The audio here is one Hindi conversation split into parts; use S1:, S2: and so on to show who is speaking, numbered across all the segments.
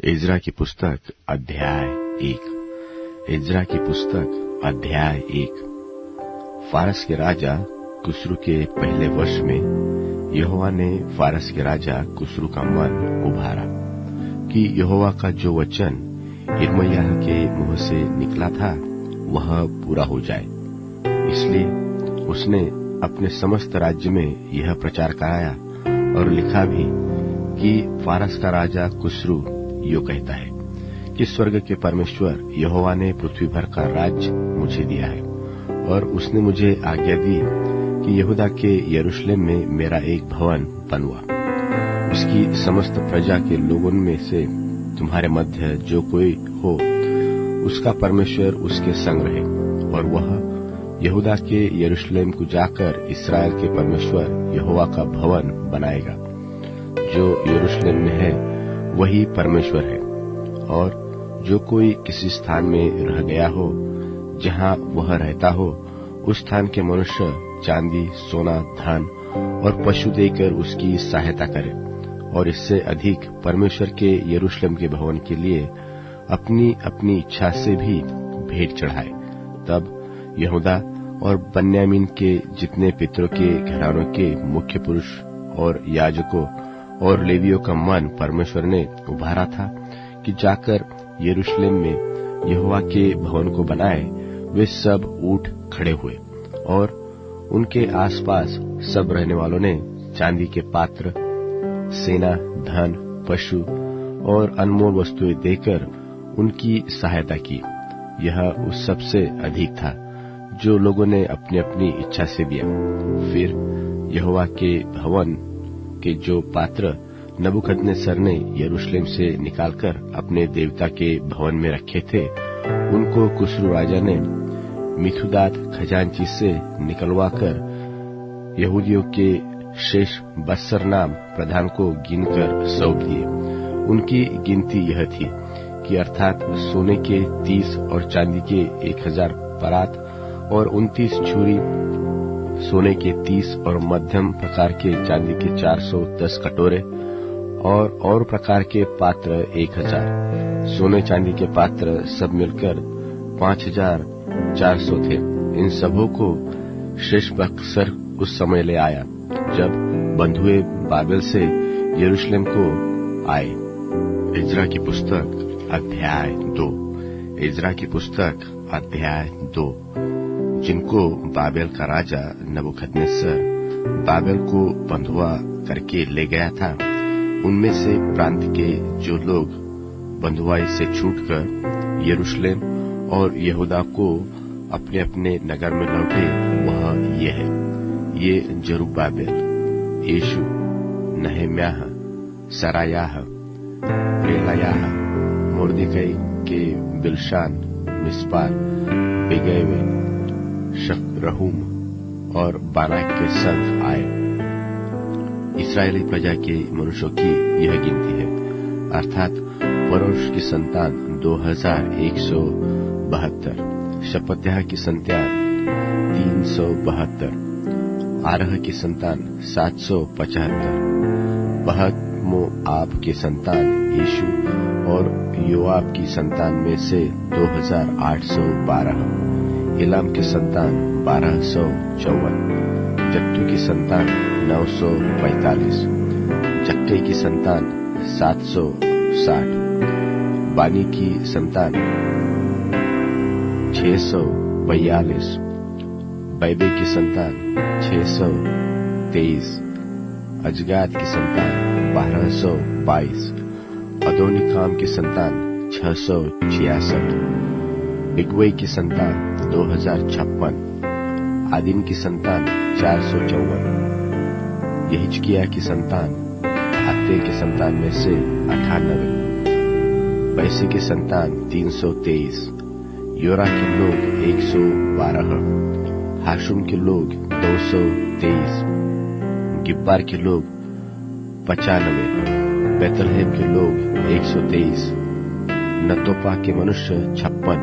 S1: इज़रा की पुस्तक अध्याय 1। इज़रा की पुस्तक अध्याय 1। फारस के राजा कुस्रू के पहले वर्ष में यहोवा ने फारस के राजा कुस्रू का मन उभारा कि यहोवा का जो वचन यिर्मयाह के मुंह से निकला था वह पूरा हो जाए। इसलिए उसने अपने समस्त राज्य में यह प्रचार कराया और लिखा भी कि फारस का राजा कुस्रू यो कहता है कि स्वर्ग के परमेश्वर यहोवा ने पृथ्वी भर का राज्य मुझे दिया है, और उसने मुझे आज्ञा दी कि यहूदा के यरूशलेम में मेरा एक भवन बनवा। उसकी समस्त प्रजा के लोगों में से तुम्हारे मध्य जो कोई हो उसका परमेश्वर उसके संग रहे, और वह यहूदा के यरूशलेम को जाकर इसराइल के परमेश्वर यहोवा का भवन बनाएगा। जो यरूशलेम में है वही परमेश्वर है, और जो कोई किसी स्थान में रह गया हो जहां वह रहता हो उस स्थान के मनुष्य चांदी, सोना, धन और पशु देकर उसकी सहायता करे, और इससे अधिक परमेश्वर के यरूशलेम के भवन के लिए अपनी अपनी इच्छा से भी भेंट चढ़ाए। तब यहूदा और बन्यामीन के जितने पितरों के घरानों के मुख्य पुरुष और याजकों और लेवियों का मन परमेश्वर ने उभारा था कि जाकर यरूशलेम में यहोवा के भवन को बनाए, वे सब उठ खड़े हुए, और उनके आसपास सब रहने वालों ने चांदी के पात्र, सेना, धन, पशु और अनमोल वस्तुएं देकर उनकी सहायता की। यह उस सबसे अधिक था जो लोगों ने अपनी अपनी इच्छा से दिया। फिर यहोवा के भवन के जो पात्र नबूकदनेस्सर ने यरूशलेम से निकालकर अपने देवता के भवन में रखे थे, उनको कुस्रू राजा ने मिथुदात खजांची से निकलवाकर यहूदियों के शेष बस्सर नाम प्रधान को गिनकर सौंप दिए। उनकी गिनती यह थी कि अर्थात सोने के 30 और चांदी के 1000 परात और 29 छुरी, सोने के 30 और मध्यम प्रकार के चांदी के 410 कटोरे और प्रकार के पात्र 1000। सोने चांदी के पात्र सब मिलकर 5400 थे। इन सबों को शेशबक्सर उस समय ले आया जब बंधुए बाबेल से यरूशलेम को आए। इज़रा की पुस्तक अध्याय 2। इज़रा की पुस्तक अध्याय 2। जिनको बाबेल का राजा नबूकदनेस्सर बाबेल को बंधुआ करके ले गया था, उनमें से प्रांत के जो लोग बंधुआई से छूटकर यरूशलेम और यहूदा को अपने अपने नगर में लौटे, वह ये है। ये जरुब्बाबेल, यीशु, नहम्याह, सरायाह, रेलायाह, मोर्देकै के बिलशान, मिस्पार, बेगैवे, शक्रहूम और बाना के संग आए। इस्राएली प्रजा के मनुष्यों की यह गिनती है, अर्थात परोश की संतान 2172, शपत्याह की संतान 372, आरह की संतान 775, बहत-मोआब की संतान यीशु और योआब की संतान में से 2812, इलाम की संतान 1254, जत्तू की संतान 945, जक्कै की संतान 760, बानी की संतान 642, बैबे की संतान 623, अजगाद की संतान 1222, अदोनिकाम की संतान 666, बिगवई की संतान 2056, आदिन की संतान 454, यहिजकिय्याह की संतान आत्ते की संतान में से 98, बैसी की संतान 323, योरा के लोग 112, हाशुम के लोग 223, गिब्बार के लोग 95, बैतलहम के लोग 123, नतोपा के मनुष्य 56,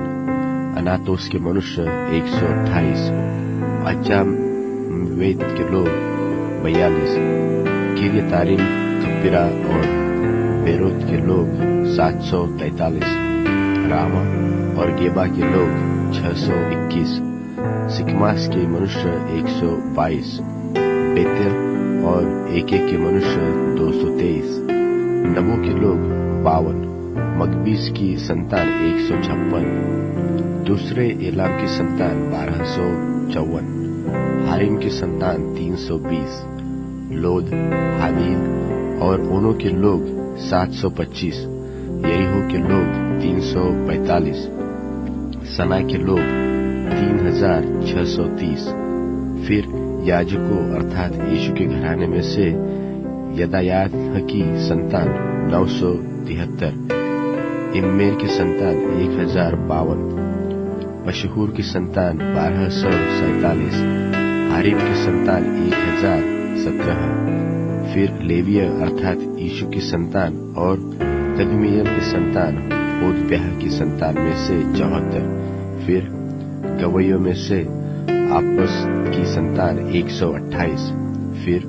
S1: अनातोस के मनुष्य 128, अज्जाम वेद के लोग 42, किर्यतारीम, कप्पिरा और बेरोत के लोग 743, रामा और गेबा के लोग 621, सिकमास के मनुष्य 122, बेतेल और एके के मनुष्य 223, नबो के लोग 52, मकबीस की संतान 156, दूसरे एलाम की संतान 1254, हारिम की संतान 320, लोद, हादीद और ओनो के लोग 725, यरीहो के लोग 345, सना के लोग 3630। फिर याजकों अर्थात यीशु के घराने में से यदायाह की संतान 973, इम्मेर की संतान 1052, मशहूर की संतान 1247, हारिम की संतान 1017। फिर लेविय अर्थात यीशु की संतान और तगमीएल की संतान ओदब्याह की संतान में से 74। फिर गवैयों में से आपस की संतान 128। फिर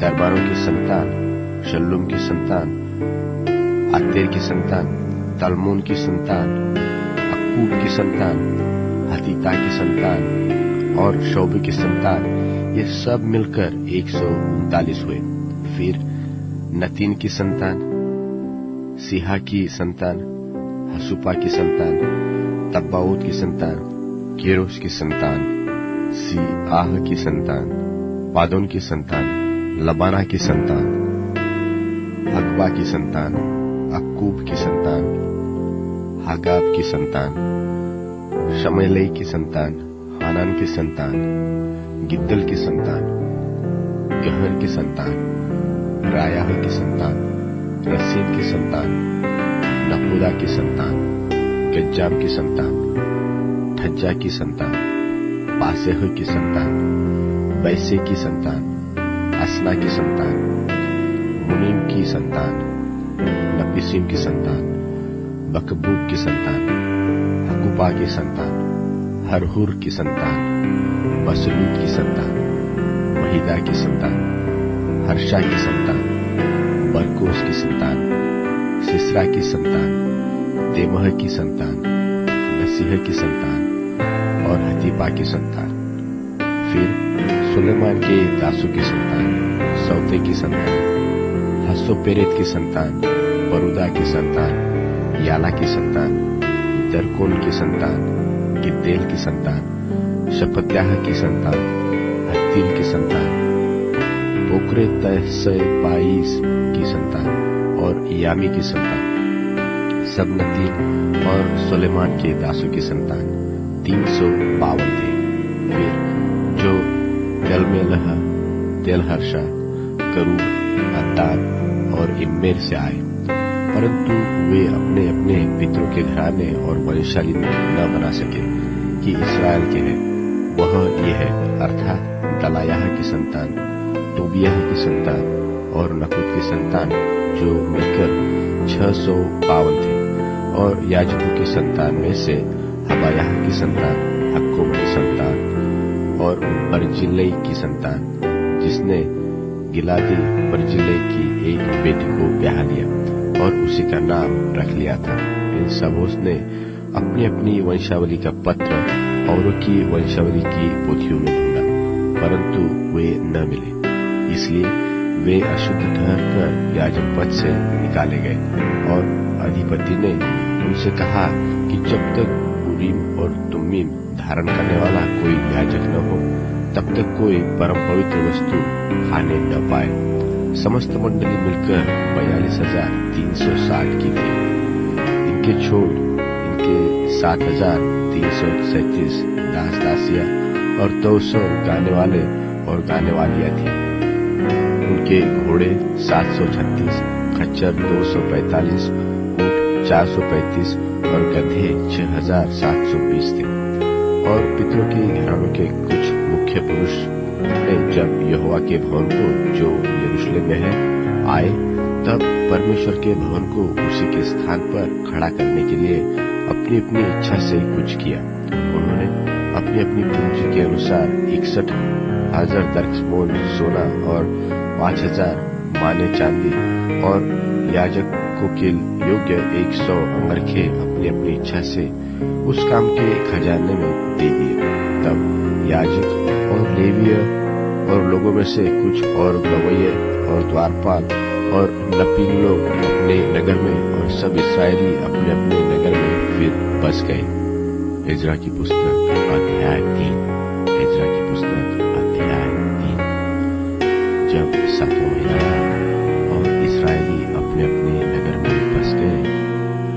S1: दरबारों की संतान शल्लूम की संतान, आतेर की संतान, तलमोन की संतान, अक्कूब की संतान, हतीता की संतान और शोबे की संतान, ये सब मिलकर 139 हुए। फिर नतीन की संतान, सिहा की संतान, हसुपा की संतान, तब्बाऊत की संतान, केरोस की संतान, सीआह की संतान, पादोन की संतान, लबाना की संतान, अगबा की संतान, अक्कूब की संतान, हागाब की संतान, शमेलै की संतान, हानान की संतान, गिद्दल की संतान, गहर की संतान, रायाह की संतान, रसीद की संतान, नपुदा की संतान, गज्जाम की संतान, ठज्जा की संतान, पासेह की संतान, बैसे की संतान, असना की संतान, मुनीम की संतान, नपिसीम की संतान, बकबूक की संतान, हकुपा की संतान, हरहुर की संतान, बसलूत की संतान, महिदा की संतान, हर्षा की संतान, बरकोस की संतान, सिसरा की संतान, देमह की संतान, नसीह की संतान और हतीपा की संतान। फिर सुलेमान के दासों की संतान, सौते की संतान, हसोपेरेत की संतान, बरूदा की संतान, याला की संतान, दरकोन की संतान, गिद्देल की संतान, शपत्याह की संतान, हत्तील की संतान, पोकरे तहसपाइस की संतान और यामी की संतान, सब नतीन और सुलेमान के दासों की संतान 352 थे। फिर जो तेलमेलह, तेलहर्षा, करूब, अद्दान और इम्मेर से आए, परंतु वे अपने अपने पितरों के घराने और वंशावली न बना सके कि इस्राएल के हैं। वह ये है अर्थात दलायाह की संतान, तोबियाह की संतान और नकुद की संतान, जो मिलकर 652 थे। और याजकों की संतान में से हबायाह की संतान, हक्कोब की संतान और बर्जिल्लै की संतान, जिसने गिलादी बर्जिल्लै की एक बेटी को ब्याह लिया और उसी का नाम रख लिया था। इन सबों ने अपनी अपनी वंशावली का पत्र औरों की वंशावली की पोथियों में ढूंढा, परंतु वे न मिले, इसलिए वे अशुद्ध ठहरकर याजक पद से निकाले गए। और अधिपति ने उनसे कहा कि जब तक उरीम और तुम्मीम धारण करने वाला कोई याजक न हो, तब तक कोई परम पवित्र वस्तु खाने न पाए। समस्त मंडली मिलकर 42,360 की थी। इनके छोड़ इनके 7,337 दास दासियां और 200 गाने वाले और गाने वालियां थी। उनके घोड़े 736, खच्चर 245, ऊंट 435 और गधे 6,720 थे। और पितरों के घरानों के कुछ मुख्य पुरुष ने जब यहोवा के भवन को, जो यरूशलेम में है, आए, तब परमेश्वर के भवन को उसी के स्थान पर खड़ा करने के लिए अपनी अपनी इच्छा से कुछ किया। उन्होंने अपनी अपनी पूंजी के अनुसार 61,000 दरकमोल सोना और 5,000 माने चांदी और याजक को के योग्य 100 अंगरखे अपनी अपनी इच्छा से उस काम के खजाने में दे दिए। तब याजक और लेवीय और लोगों में से कुछ और गवैये और द्वारपाल और नपीन लोग अपने नगर में और सब इस्राएली अपने अपने नगर में फिर बस गए। इज़रा की पुस्तक अध्याय 3। इज़रा की पुस्तक अध्याय 3। जब 7वां महीना था और इस्राएली अपने अपने नगर में बस गए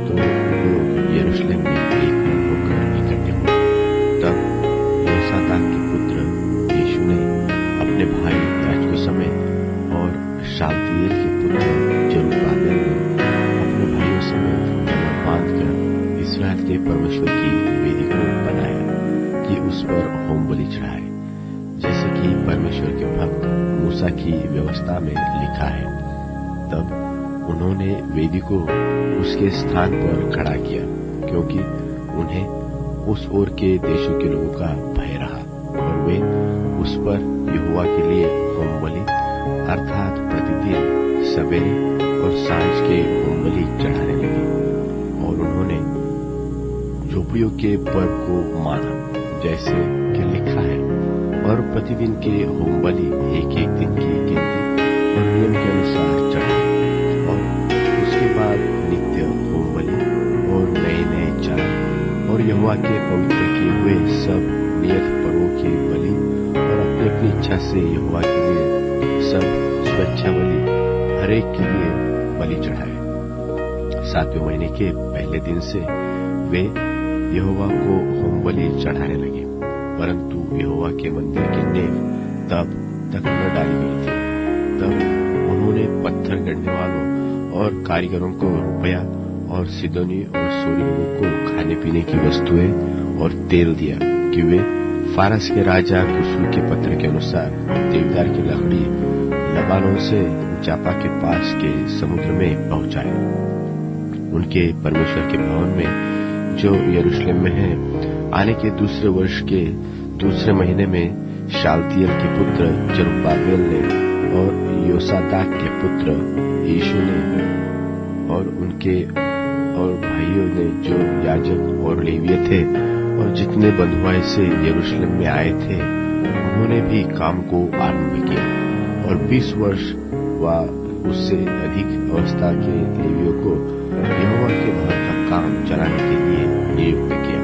S1: तो लोग यरूशलेम में एक मन होकर इकट्ठे हुए। तब योसादाक के पुत्र यीशु ने अपने भाई याजकों समेत और शालतिएल के पुत्र जरुब्बाबेल ने अपने भाइयों समेत कमर बांधकर इस्राएल के परमेश्वर की वेदी को बनाया कि उस पर होम बलि चढ़ाए, जैसे कि परमेश्वर के भक्त मूसा की व्यवस्था में लिखा है। तब उन्होंने वेदी को उसके स्थान पर खड़ा किया, क्योंकि उन्हें उस ओर के देशों के लोगों का भय रहा, और वे उस पर यहोवा के लिए होम बलि अर्थात प्रतिदिन सवेरे और सांझ के होम बलि चढ़ाने लगे। और उन्होंने झोपड़ियों के पर्व को माना, जैसे कि लिखा है, और प्रतिदिन के होम बलि एक एक दिन की गिनती और नियम के अनुसार चढ़ाए। और उसके बाद नित्य होम बलि और नए नए चार और यहोवा के पवित्र किए हुए सब नियत पर्वों के बलि और अपनी अपनी इच्छा से यहोवा के लिए सब स्वेच्छा बलि हर एक के लिए बलि चढ़ाए। 7वें महीने के पहले दिन से वे यहोवा को होम बलि चढ़ाने लगे, परंतु यहोवा के मंदिर की नींव तब तक न डाली गई थी। तब उन्होंने पत्थर गढ़ने वालों और कारीगरों को रुपया और सिदोनी और सोरी लोगों को खाने पीने की वस्तुएं और तेल दिया कि वे फारस के राजा कुशरू के पत्र के अनुसार देवदार की लकड़ी लबानोन से जापा के पास के समुद्र में पहुंचाए। उनके परमेश्वर के भवन में जो यरूशलेम में है, आने के दूसरे वर्ष के दूसरे महीने में शालतिएल के पुत्र जरुब्बाबेल ने और योसादाक के पुत्र यीशु ने और उनके और भाइयों ने जो याजक और लेवीय थे और जितने बंधुआई से यरूशलेम में आए थे, उन्होंने भी काम को आरंभ किया। और 20 वर्ष व उससे अधिक अवस्था के लेवियों को यहोवा के भवन का काम चलाने के लिए नियुक्त किया।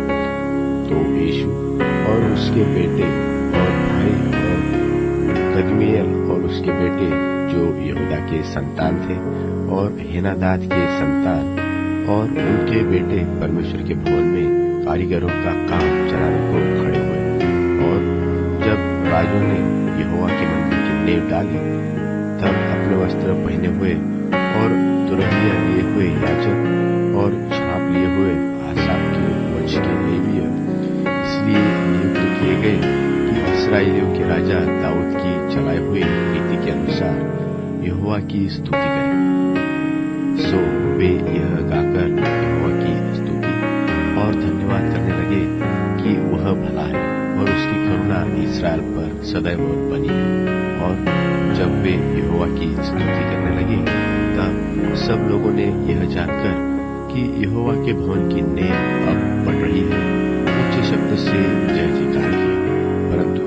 S1: तो यीशु और उसके बेटे और भाई और कदमिएल और उसके बेटे जो यहूदा के संतान थे और हेनादाद के संतान और उनके बेटे परमेश्वर के भवन में कारीगरों का काम चलाने को खड़े हुए। और जब राजों ने यहोवा के मंदिर की नींव डाली, तब अपने वस्त्र पहने हुए और तुरहिया लिए हुए याजक और छाप लिए हुए आसाफ के वंश के लेवीय इसलिए नियुक्त किए गए कि इस्राएलियों के राजा दाऊद की चलाए हुए नीति के अनुसार यहोवा की स्तुति करें। सो वे यह गाकर यहोवा की स्तुति और धन्यवाद करने लगे कि वह भला है और उसकी करुणा इस्राएल पर सदैव बनी है। और जब वे यहोवा की स्तुति करने लगे, तब सब लोगों ने यह जानकर कि यहोवा के भवन की नींव अब पड़ रही है, ऊंचे शब्द से जय जयकार किया। परंतु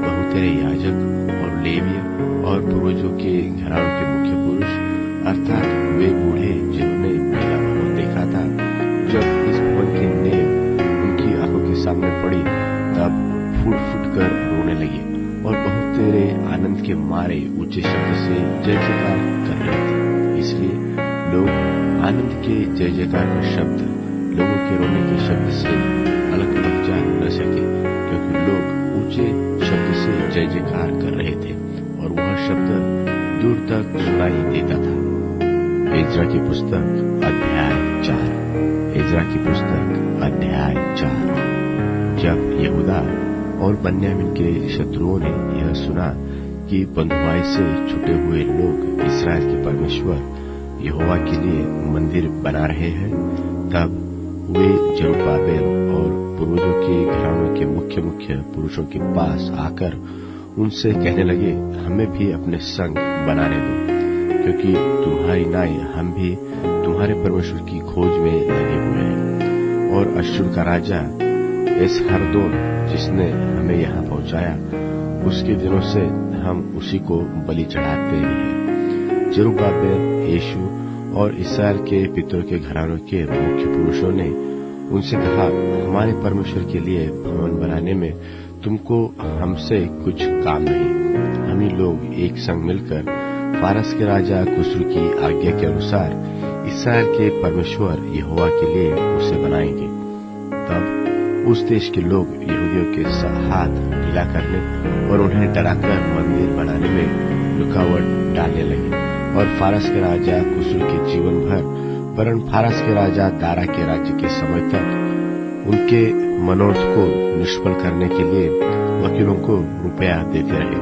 S1: बहुतेरे याजक और लेवीय और पूर्वजों के घरानों के मुख्य पुरुष अर्थात वे बूढ़े जिन्होंने पहला भवन देखा था, जब इस भवन की नींव उनकी आंखों के सामने पड़ी, तब फूट फूट कर रोने लगे और बहुत तेरे आनंद के मारे ऊंचे शब्द से जय जयकार कर रहे थे। इसलिए लोग आनंद के जय जयकार का शब्द लोगों के रोने के शब्द से अलग पहचान न सके, क्योंकि लोग ऊंचे शब्द से जय जयकार कर रहे थे और वह शब्द दूर तक सुनाई देता था। इज़रा की पुस्तक अध्याय 4। इज़रा की पुस्तक अध्याय 4। जब यहूदा और बन्यामीन के शत्रुओं ने यह सुना कि बंधुआई से छुटे हुए लोग इस्राएल के परमेश्वर यहोवा के लिए मंदिर बना रहे हैं, तब वे जरुब्बाबेल और पूर्वजों के घरानों के मुख्य मुख्य पुरुषों के पास आकर उनसे कहने लगे, हमें भी अपने संग बनाने दो, क्योंकि तुम्हारी नाई हम भी तुम्हारे परमेश्वर की खोज में लगे हुए हैं। और अश्शूर का राजा एसहरदोन, जिसने हमें यहाँ पहुंचाया, उसके दिनों से हम उसी को बलि चढ़ाते ही हैं। जरुब्बाबेल, यीशु और इस्राएल के पितरों के घरानों के मुख्य पुरुषों ने उनसे कहा, हमारे परमेश्वर के लिए भवन बनाने में तुमको हमसे कुछ काम नहीं। हम ही लोग एक संग मिलकर फारस के राजा कुस्रू की आज्ञा के अनुसार इस्राएल के परमेश्वर यहोवा के लिए उसे बनाएंगे। तब उस देश के लोग यहूदियों के हाथ ढीला करने और उन्हें डराकर मंदिर बनाने में रुकावट डालने लगे। और फारस के राजा कुस्रू के जीवन भर, वरन फारस के राजा दारा के राज्य के समय तक उनके मनोरथ को निष्फल करने के लिए वकीलों को रुपया देते रहे।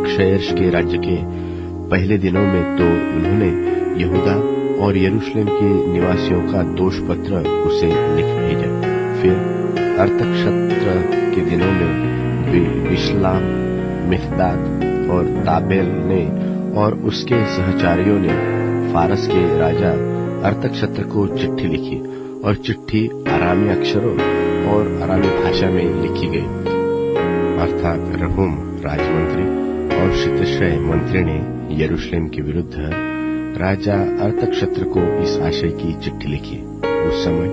S1: क्षयर्ष के राज्य के पहले दिनों में तो उन्होंने यहूदा और यरूशलेम के निवासियों का दोष पत्र उसे लिख भेजा। फिर अर्थक्षत्र के दिनों में बिशलाम, मिथदाद और ताबेल ने और उसके सहचारियों ने फारस के राजा अर्थक्षत्र को चिट्ठी लिखी, और चिट्ठी अरामी अक्षरों और अरामी भाषा में लिखी गई। अर्थात रहूम राजमंत्री और शितशय मंत्री ने यरूशलेम के विरुद्ध राजा अर्थक्षत्र को इस आशय की चिट्ठी लिखी। उस समय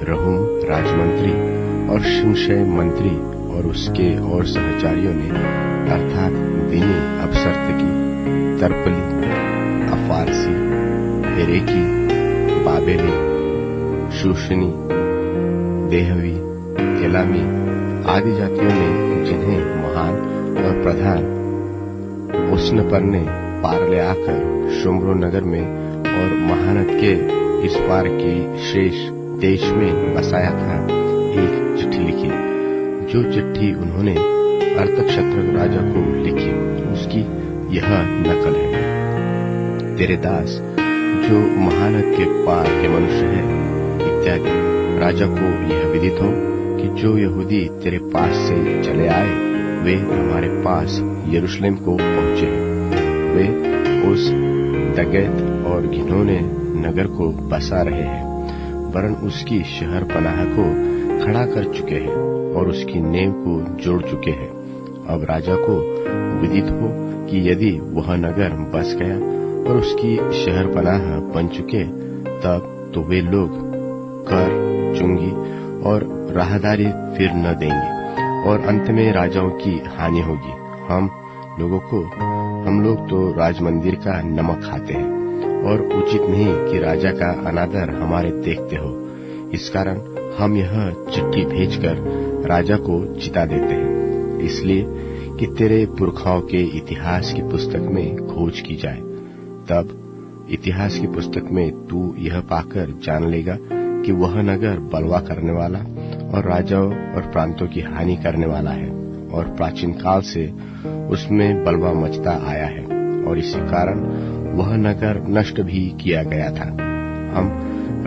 S1: रहूम राजमंत्री और शिमशय मंत्री और उसके और सहचारियों ने, अर्थात दीनी अफसरतकी, तरपली, अफारसी, एरेकी, बाबेली, शूशनी, देहवी, एलामी आदि जातियों ने, जिन्हें महान और प्रधान उस्नपर ने पार ले आकर शुम्रो नगर में और महानद के इस पार के शेष देश में बसाया था, एक चिट्ठी लिखी। जो चिट्ठी उन्होंने अर्थक्षत्र राजा को लिखी, उसकी यह नकल है। तेरे दास जो महानद के पार के मनुष्य है, इत्यादि। राजा को यह विदित हो कि जो यहूदी तेरे पास से चले आए, वे हमारे पास यरूशलेम को पहुंचे हैं। वे उस दगैत और घिनौने नगर को बसा रहे हैं, वरन उसकी शहर पनाह को खड़ा कर चुके हैं और उसकी नींव को जोड़ चुके हैं। अब राजा को विदित हो कि यदि वह नगर बस गया और उसकी शहर पनाह बन चुके, तब तो वे लोग कर, चुंगी और राहदारी फिर न देंगे, और अंत में राजाओं की हानि होगी। हम लोग तो राजमंदिर का नमक खाते हैं, और उचित नहीं कि राजा का अनादर हमारे देखते हो। इस कारण हम यह चिट्ठी भेजकर राजा को चिता देते हैं, इसलिए कि तेरे पुरखाओं के इतिहास की पुस्तक में खोज की जाए। तब इतिहास की पुस्तक में तू यह पाकर जान लेगा कि वह नगर बलवा करने वाला और राजाओं और प्रांतों की हानि करने वाला है, और प्राचीन काल से उसमें बलवा मचता आया है, और इसी कारण वह नगर नष्ट भी किया गया था। हम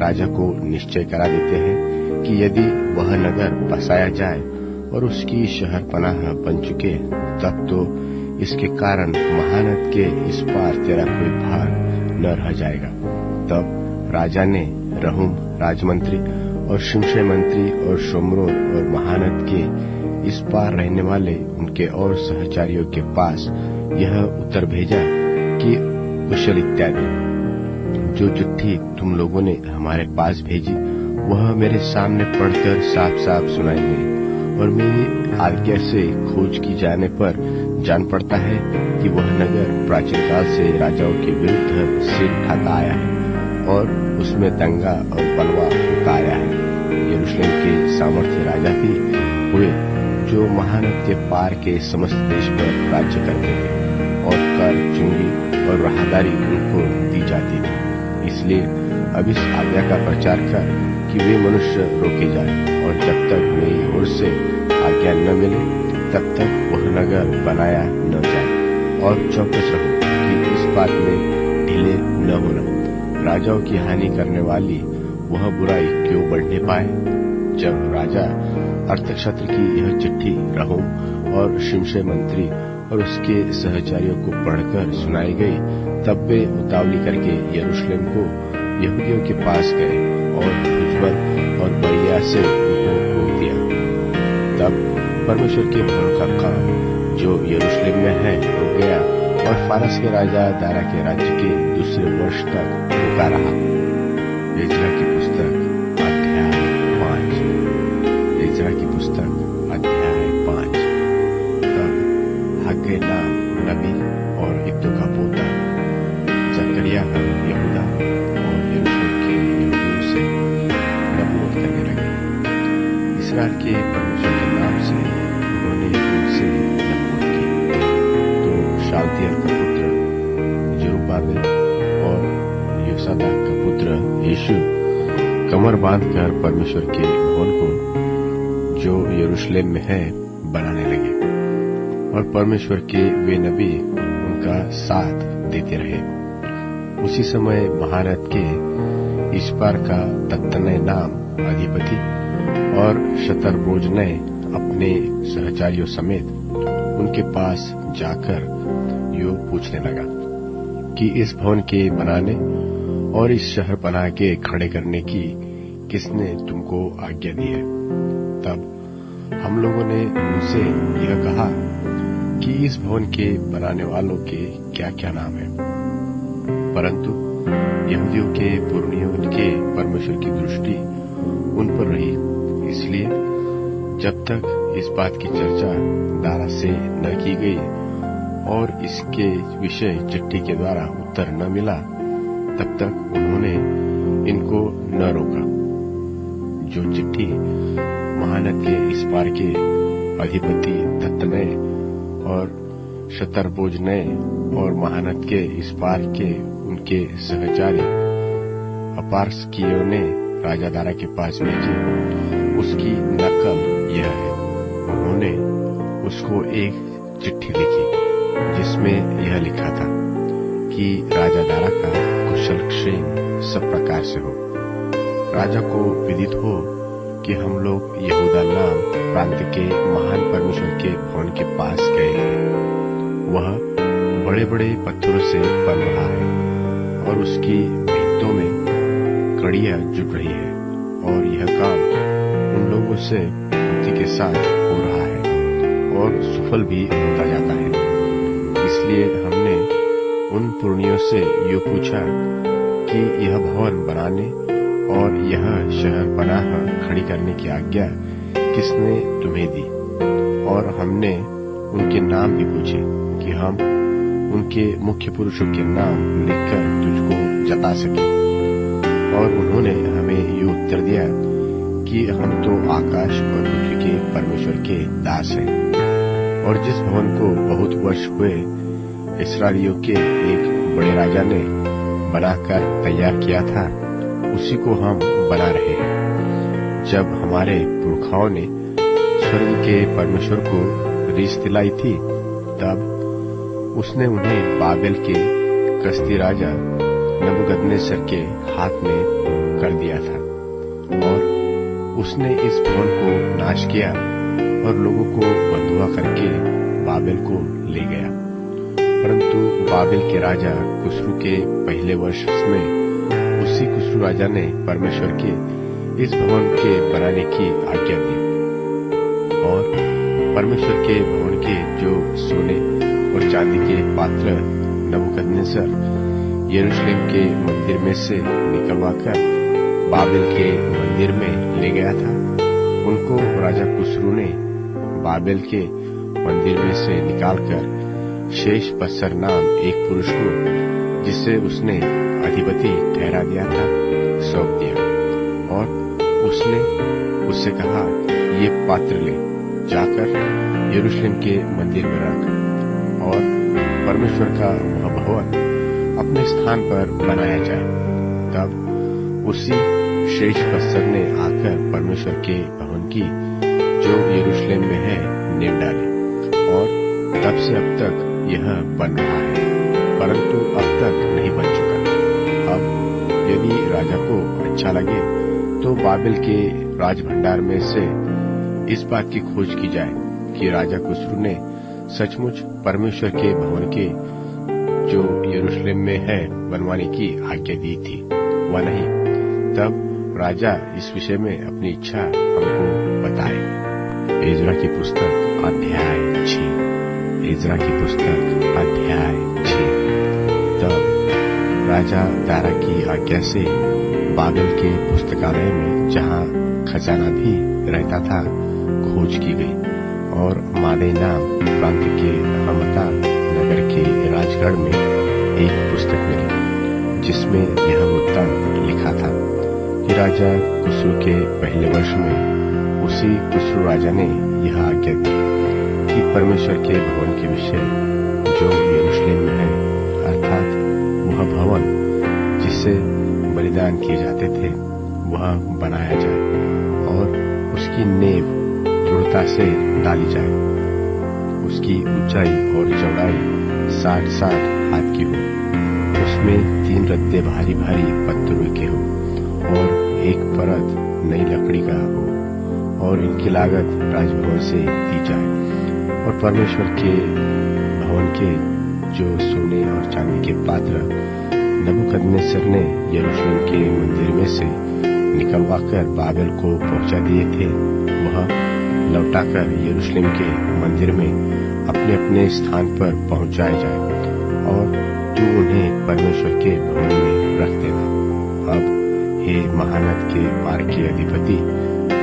S1: राजा को निश्चय करा देते हैं कि यदि वह नगर बसाया जाए और उसकी शहर पनाह बन चुके, तब तो इसके कारण महानद के इस पार तेरा कोई भार न रह जाएगा। तब राजा ने रहूम राजमंत्री और शिमशय मंत्री और शोम्रोन और महानद के इस पार रहने वाले उनके और सहचारियों के पास यह उत्तर भेजा कि कुशल इत्यादि। जो चिट्ठी तुम लोगों ने हमारे पास भेजी, वह मेरे सामने पढ़कर साफ साफ सुनाई गई, और मेरी आज्ञा से खोज की जाने पर जान पड़ता है कि वह नगर प्राचीन काल से राजाओं के विरुद्ध सिर उठाता आया है, और उसमें दंगा और बलवा होता आया है। यरूशलेम के सामर्थ्य राजा भी हुए, जो महानद के पार के समस्त देश पर राज्य करते थे, और कर, चुंगी और राहदारी उनको दी जाती थी। इसलिए अब इस आज्ञा का प्रचार कर कि वे मनुष्य रोके जाए, और जब तक मेरी ओर से आज्ञा न मिले, तब तक वह नगर बनाया न जाए। और चौकस रहो कि इस बात में ढीले न होना, राजाओं की हानि करने वाली वह बुराई क्यों बढ़ने पाए। जब राजा अर्थक्षत्र की यह चिट्ठी रहूम और शिमशय मंत्री और उसके सहचारियों को पढ़कर सुनाई गई, तब वे उतावली करके यरूशलेम को यहूदियों के पास गए और भुजबल और बलिया से उनको रोक दिया। तब परमेश्वर के भवन का काम जो यरूशलेम में है रुक गया और फारस के राजा दारा के राज्य के दूसरे वर्ष तक रुका रहा। एज्रा की पुस्तक अध्याय 5। एज्रा की पुस्तक अध्याय 5। तब हग्गे नाम नबी और इद्दो का पोता जकरिया यहूदा और यरूशलेम के यहूदियों से नबूवत करने लगे। इस्राएल के परमेश्वर के नाम से उन्होंने उनसे नबूवत की। तो शालतियेल का पुत्र जरुब्बाबेल और योसादाक का पुत्र यीशु कमर बांधकर परमेश्वर के भवन को जो यरूशलेम में है बनाने लगे और परमेश्वर के वे नबी उनका साथ देते रहे। उसी समय महारथ के इस्पार का तत्तनय नाम अधिपति और शतरबोजनय अपने सहचारियों समेत उनके पास जाकर यो पूछने लगा कि इस भवन के बनाने और इस शहर पनाह के खड़े करने की किसने तुमको आज्ञा दी है। तब हम लोगों ने उनसे यह कहा कि इस भवन के बनाने वालों के क्या क्या नाम है। परंतु यहूदियों के पुरनियों के परमेश्वर की दृष्टि उन पर रही, इसलिए जब तक इस बात की चर्चा दारा से न की गई और इसके विषय चिट्ठी के द्वारा उत्तर न मिला, तब तक उन्होंने इनको न रोका। जो चिट्ठी महानद के इस पार के अधिपति तत्तनय और शतरबोजनय और महानद के इस पार के उनके सहचारी अपार्सकियों ने राजा दारा के पास भेजी, उसकी नकल यह है। उन्होंने उसको एक चिट्ठी लिखी जिसमें यह लिखा था कि राजा दारा का कुशल क्षेम सब प्रकार से हो। राजा को विदित हो कि हम लोग यहूदा नाम प्रांत के महान परमेश्वर के भवन के पास गए हैं। वह बड़े बड़े पत्थरों से बन रहा है और उसकी भित्तों में कड़ियां जुट रही है और यह काम उन लोगों से बुद्धि के साथ हो रहा है और सफल भी होता जाता है। इसलिए हमने उन पुरनियों से यो पूछा कि यह भवन बनाने और यह शहर पनाह खड़ी करने की आज्ञा किसने तुम्हें दी। और हमने उनके नाम भी पूछे कि हम उनके मुख्य पुरुषों के नाम लिखकर तुझको जता सके। और उन्होंने हमें ये उत्तर दिया कि हम तो आकाश और पृथ्वी के परमेश्वर के दास हैं और जिस भवन को बहुत वर्ष हुए इस्राएलियों के एक बड़े राजा ने बनाकर तैयार किया था, उसी को हम बना रहे हैं। जब हमारे पुरखाओं ने स्वर्ग के परमेश्वर को रीस दिलाई थी, तब उसने उन्हें बाबेल के कसदी राजा नबूकदनेस्सर के हाथ में कर दिया था और उसने इस भवन को नाश किया और लोगों को बंधुआ करके बाबेल को ले गया। परंतु बाबेल के राजा कुस्रू के पहले वर्ष में उसी कुस्रू राजा ने परमेश्वर के इस भवन के बनाने की आज्ञा दी और परमेश्वर के भवन के जो सोने और चांदी के पात्र नबूकदनेस्सर यरूशलेम के मंदिर में से निकलवाकर बाबेल के मंदिर में ले गया था, उनको राजा कुस्रू ने बाबेल के मंदिर में से निकालकर शेष पस्सर नाम एक पुरुष को, जिसे उसने अधिपति ठहरा दिया था, सौंप दिया। और उसने उससे कहा, ये पात्र ले जाकर यरूशलेम के मंदिर में रख और परमेश्वर का वह भवन अपने स्थान पर बनाया जाए। तब उसी शेष पस्सर ने आकर परमेश्वर के भवन की जो यरूशलेम में है नींव डाली और तब से अब तक यह बन रहा है, परंतु अब तक नहीं बन चुका। अब यदि राजा को अच्छा लगे तो बाबेल के राजभंडार में से इस बात की खोज की जाए कि राजा कुस्रू ने सचमुच परमेश्वर के भवन के जो यरूशलेम में है बनवाने की आज्ञा दी थी व नहीं। तब राजा इस विषय में अपनी इच्छा हमको बताए। एज्रा की पुस्तक अध्याय 6। एज्रा की पुस्तक अध्याय 6। तब राजा दारा की आज्ञा से बाबेल के पुस्तकालय में, जहाँ खजाना भी रहता था, खोज की गई और मादे नाम प्रांत के हमता नगर के राजगढ़ में एक पुस्तक मिली, जिसमें यह वृत्तांत लिखा था कि राजा खुसरू के पहले वर्ष में उसी खुसरू राजा ने यह आज्ञा दी कि परमेश्वर के भवन के विषय जो यरूशलेम में है, अर्थात वह भवन जिससे बलिदान किए जाते थे, वह बनाया जाए और उसकी नींव दृढ़ता से डाली जाए। उसकी ऊंचाई और चौड़ाई 60-60 हाथ की हो, उसमें 3 रद्दे भारी भारी पत्थरों के हो और एक परत नई लकड़ी का हो, और इनकी लागत राजभवन से दी जाए। और परमेश्वर के भवन के जो सोने और चांदी के पात्र नबूकदनेस्सर ने यरूशलेम के मंदिर में से निकलवाकर बाबेल को पहुंचा दिए थे, वह लौटाकर यरूशलेम के मंदिर में अपने अपने स्थान पर पहुंचाए जाए, और तू उन्हें परमेश्वर के भवन में रख देना। अब हे महानद के पार के अधिपति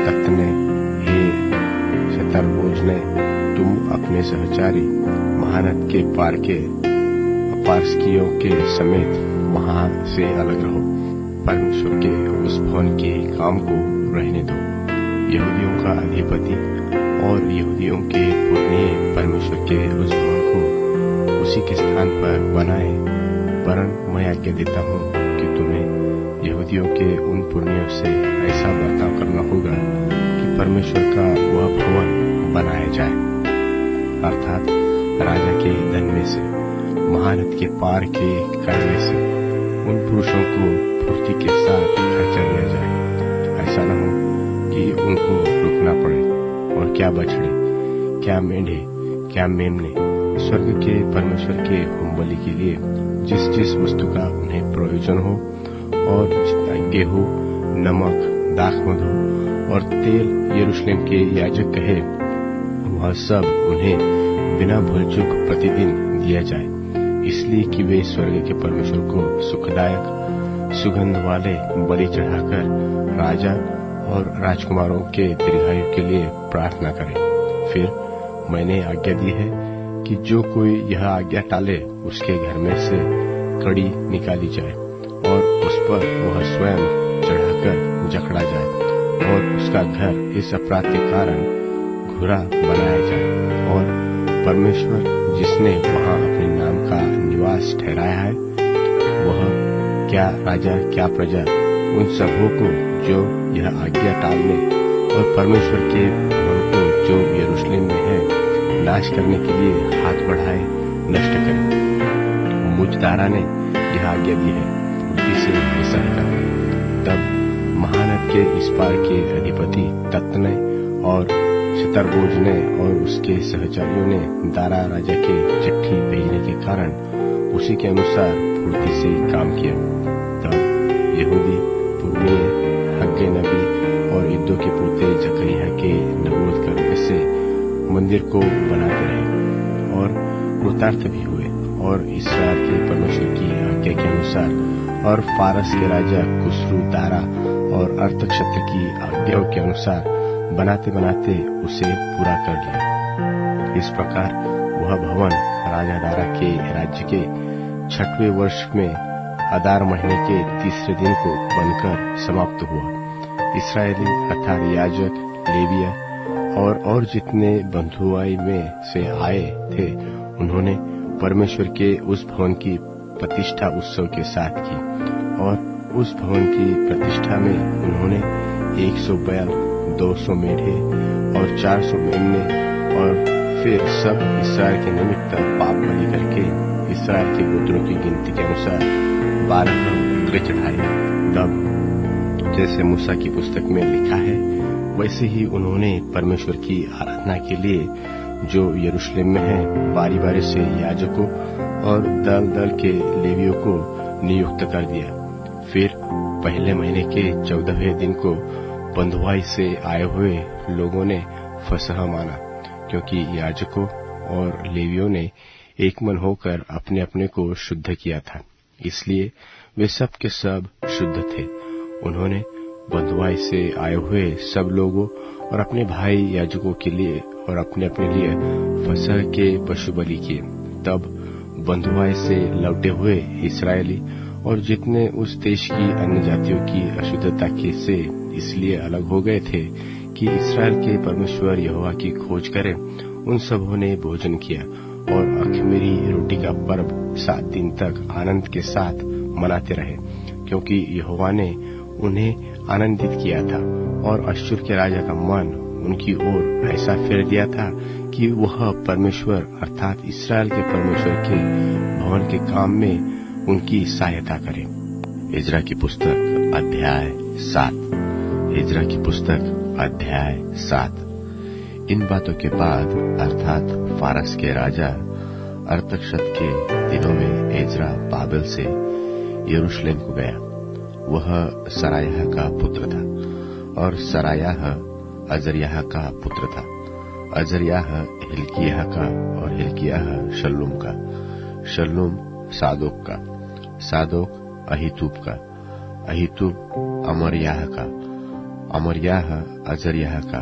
S1: तत्तने, हे शतरबोजने, तुम अपने सहचारी महानद के पार के पारस्कियों के समेत वहां से अलग रहो। परमेश्वर के उस भवन के काम को रहने दो। यहूदियों का अधिपति और यहूदियों के पुरनिये परमेश्वर के उस भवन को उसी के स्थान पर बनाए, वरन मैं आज्ञा देता हूँ कि तुम्हें यहूदियों के उन पुरनियों से ऐसा बर्ताव करना होगा कि परमेश्वर का वह भवन बनाया जाए, अर्थात राजा के धन में से, महानद के पार के करने से उन पुरुषों को फुर्ती के साथ खर्चा दिया जाए। ऐसा न हो कि उनको रुकना पड़े, और क्या बछड़े, क्या मेंढे, क्या मेमने स्वर्ग के परमेश्वर के होमबलि के लिए जिस जिस वस्तु का उन्हें प्रयोजन हो, और गेहूं, नमक, दाखमधु और तेल यरूशलेम के याजक कहे, वह सब उन्हें बिना भूल चूक प्रतिदिन दिया जाए, इसलिए कि वे स्वर्ग के परमेश्वर को सुखदायक सुगंध वाले बलि चढ़ाकर राजा और राजकुमारों के दीर्घायु के लिए प्रार्थना करें। फिर मैंने आज्ञा दी है कि जो कोई यह आज्ञा टाले, उसके घर में से कड़ी निकाली जाए और उस पर वह स्वयं चढ़ाकर जकड़ा जाए, और उसका घर इस अपराध के कारण घुरा बनाया जाए। और परमेश्वर जिसने वहां अपने नाम का निवास ठहराया है, वह क्या राजा क्या प्रजा उन सबों को जो यह आज्ञा टालने और परमेश्वर के भवन को जो यरूशलेम में है नाश करने के लिए हाथ बढ़ाए नष्ट करे। मुझ दारा ने यह आज्ञा दी है, फुर्ती से ऐसा ही करना। तब महानद के इस पार के अधिपति तत्तने और शतरबोजने और उसके सहचारियों ने दारा राजा के चिट्ठी भेजने के कारण उसी के अनुसार फुर्ती से काम किया। तब यहूदी पुरनिये हग्गे नबी और इद्दो के पोते जकरिया के नबूवत करने से मंदिर को बनाते रहे, और कृतार्थ भी हुए, और इस्राएल के परमेश्वर की आज्ञा के अनुसार और फारस के राजा खुसरू दारा और अर्थक्षेत्र की आज्ञाओं के अनुसार बनाते बनाते उसे पूरा कर लिया। इस प्रकार वह भवन राजा दारा के राज्य के 6वें वर्ष में अदार महीने के 3रे दिन को बनकर समाप्त हुआ। इस्राएली अर्थात याजक, लेविया और जितने बंधुआई में से आए थे, उन्होंने परमेश्वर के उस भवन की प्रतिष्ठा उत्सव के साथ की, और उस भवन की प्रतिष्ठा में उन्होंने 100 बैल, 200 मेढ़े और 400 मेमने, और फिर सब इस्राएल के निमित्त पाप बलि करके इस्राएल के गोत्रों की गिनती के अनुसार 12 बकरे चढ़ाए। तब जैसे मूसा की पुस्तक में लिखा है, वैसे ही उन्होंने परमेश्वर की आराधना के लिए जो यरूशलेम में है बारी बारी से याजकों और दल दल के लेवियों को नियुक्त कर दिया। फिर पहले महीने के 14वें दिन को बंधुआई से आए हुए लोगों ने फसह माना, क्योंकि याजकों और लेवियों ने एक मन होकर अपने अपने को शुद्ध किया था, इसलिए वे सब के सब शुद्ध थे। उन्होंने बंधुआई से आए हुए सब लोगों और अपने भाई याजकों के लिए और अपने अपने लिए फसह के पशु बलि किए। तब बंधुआई से लौटे हुए इस्राएली और जितने उस देश की अन्य जातियों की अशुद्धता के से इसलिए अलग हो गए थे कि इस्राएल के परमेश्वर यहोवा की खोज करें, उन सबों ने भोजन किया और अख़मीरी रोटी का पर्व 7 दिन तक आनंद के साथ मनाते रहे, क्योंकि यहोवा ने उन्हें आनंदित किया था और अश्शूर के राजा का मन उनकी ओर ऐसा फेर दिया था कि वह परमेश्वर अर्थात इस्राएल के परमेश्वर के भवन के काम में उनकी सहायता करे। इज़रा की पुस्तक अध्याय 7। इज़रा की पुस्तक अध्याय 7। इन बातों के बाद अर्थात फारस के राजा अरतक्षत के दिनों में इज़रा बाबेल से यरूशलेम को गया। वह सरायाह का पुत्र था और सरायाह अजर्याह का पुत्र था। अजर्याह हिल्किय्याह का और हिल्किय्याह शल्लूम का, शल्लूम सादोक का, सादोक अहीतूब का, अहीतूब अमर्याह का, अमर्याह अजर्याह का,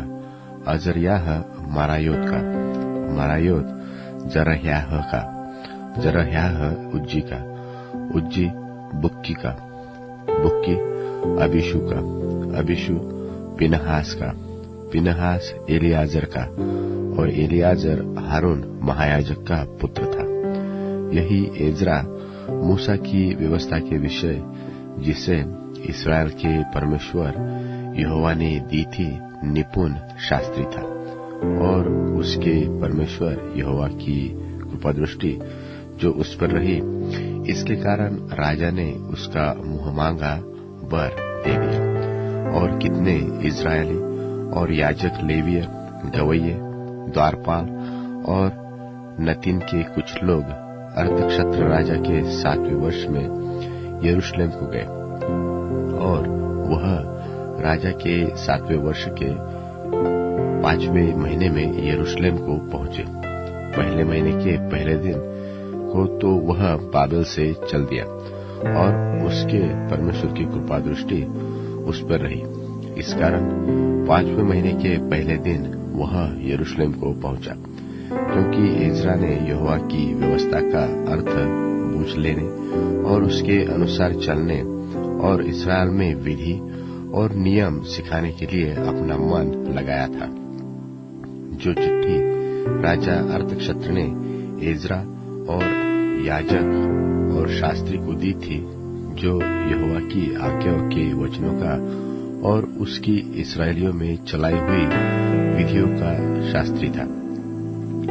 S1: अजर्याह मरायोत का, मरायोत जरह्याह का, जरह्याह उज्जी का, उज्जी बुक्की का, बुक्की अबीशू का, अबीशू पिनहास का, पिनहास एलियाजर का और एलियाजर हारून महायाजक का पुत्र था। यही इज़रा मूसा की व्यवस्था के विषय जिसे इस्राएल के परमेश्वर यहोवा ने दी थी निपुण शास्त्री था, और उसके परमेश्वर यहोवा की कृपादृष्टि जो उस पर रही, इसके कारण राजा ने उसका मुंह मांगा वर दे दिया। और कितने इस्राएली और याजक लेवीय गवैये द्वारपाल और नतीन के कुछ लोग अरतक्षत्र राजा के 7वें वर्ष में यरूशलेम को गए, और वह राजा के 7वें वर्ष के 5वें महीने में यरूशलेम को पहुंचे। पहले महीने के पहले दिन को तो वह बाबेल से चल दिया, और उसके परमेश्वर की कृपा दृष्टि उस पर रही। इस कारण 5वें महीने के पहले दिन वह यरूशलेम को पहुंचा, क्योंकि इज़रा ने यहोवा की व्यवस्था का अर्थ बूझ लेने और उसके अनुसार चलने और इस्राएल में विधि और नियम सिखाने के लिए अपना मन लगाया था। जो चिट्ठी राजा अरतक्षत्र ने इज़रा और याजक और शास्त्री को दी थी, जो यहोवा की आज्ञाओं के वचनों का और उसकी इस्राएलियों में चलाई हुई विधियों का शास्त्री था,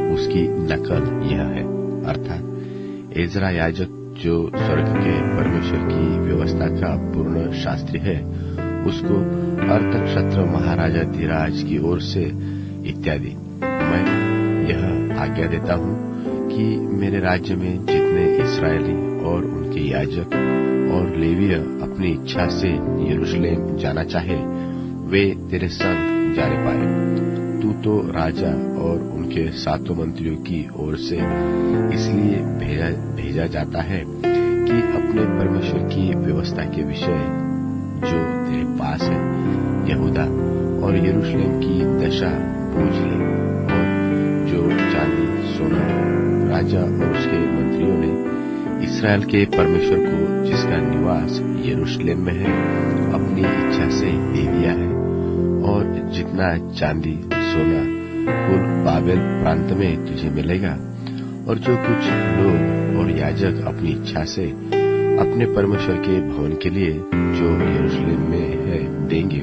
S1: उसकी नकल यह है, अर्थात इज़रा याजक जो स्वर्ग के परमेश्वर की व्यवस्था का पूर्ण शास्त्री है, उसको अरतक्षत्र महाराजा धीराज की ओर से इत्यादि मैं यह आज्ञा देता हूँ कि मेरे राज्य में जितने इस्राएली और उनके याजक और लेवीय अपनी इच्छा से यरूशलेम जाना चाहे, वे तेरे संग जाने पाए। तू तो राजा और उनके 7 मंत्रियों की ओर से इसलिए भेजा जाता है कि अपने परमेश्वर की व्यवस्था के विषय जो तेरे पास है यहूदा और यरूशलेम की दशा बूझ ले, और जो चांदी सोना राजा और उसके मंत्रियों ने इस्राएल के परमेश्वर को जिसका निवास यरूशलेम में है अपनी इच्छा से दे दिया है, और जितना चांदी सोना कुल बाबेल प्रांत में तुझे मिलेगा, और जो कुछ लोग और याजक अपनी इच्छा से अपने परमेश्वर के भवन के लिए जो यरूशलेम में है देंगे,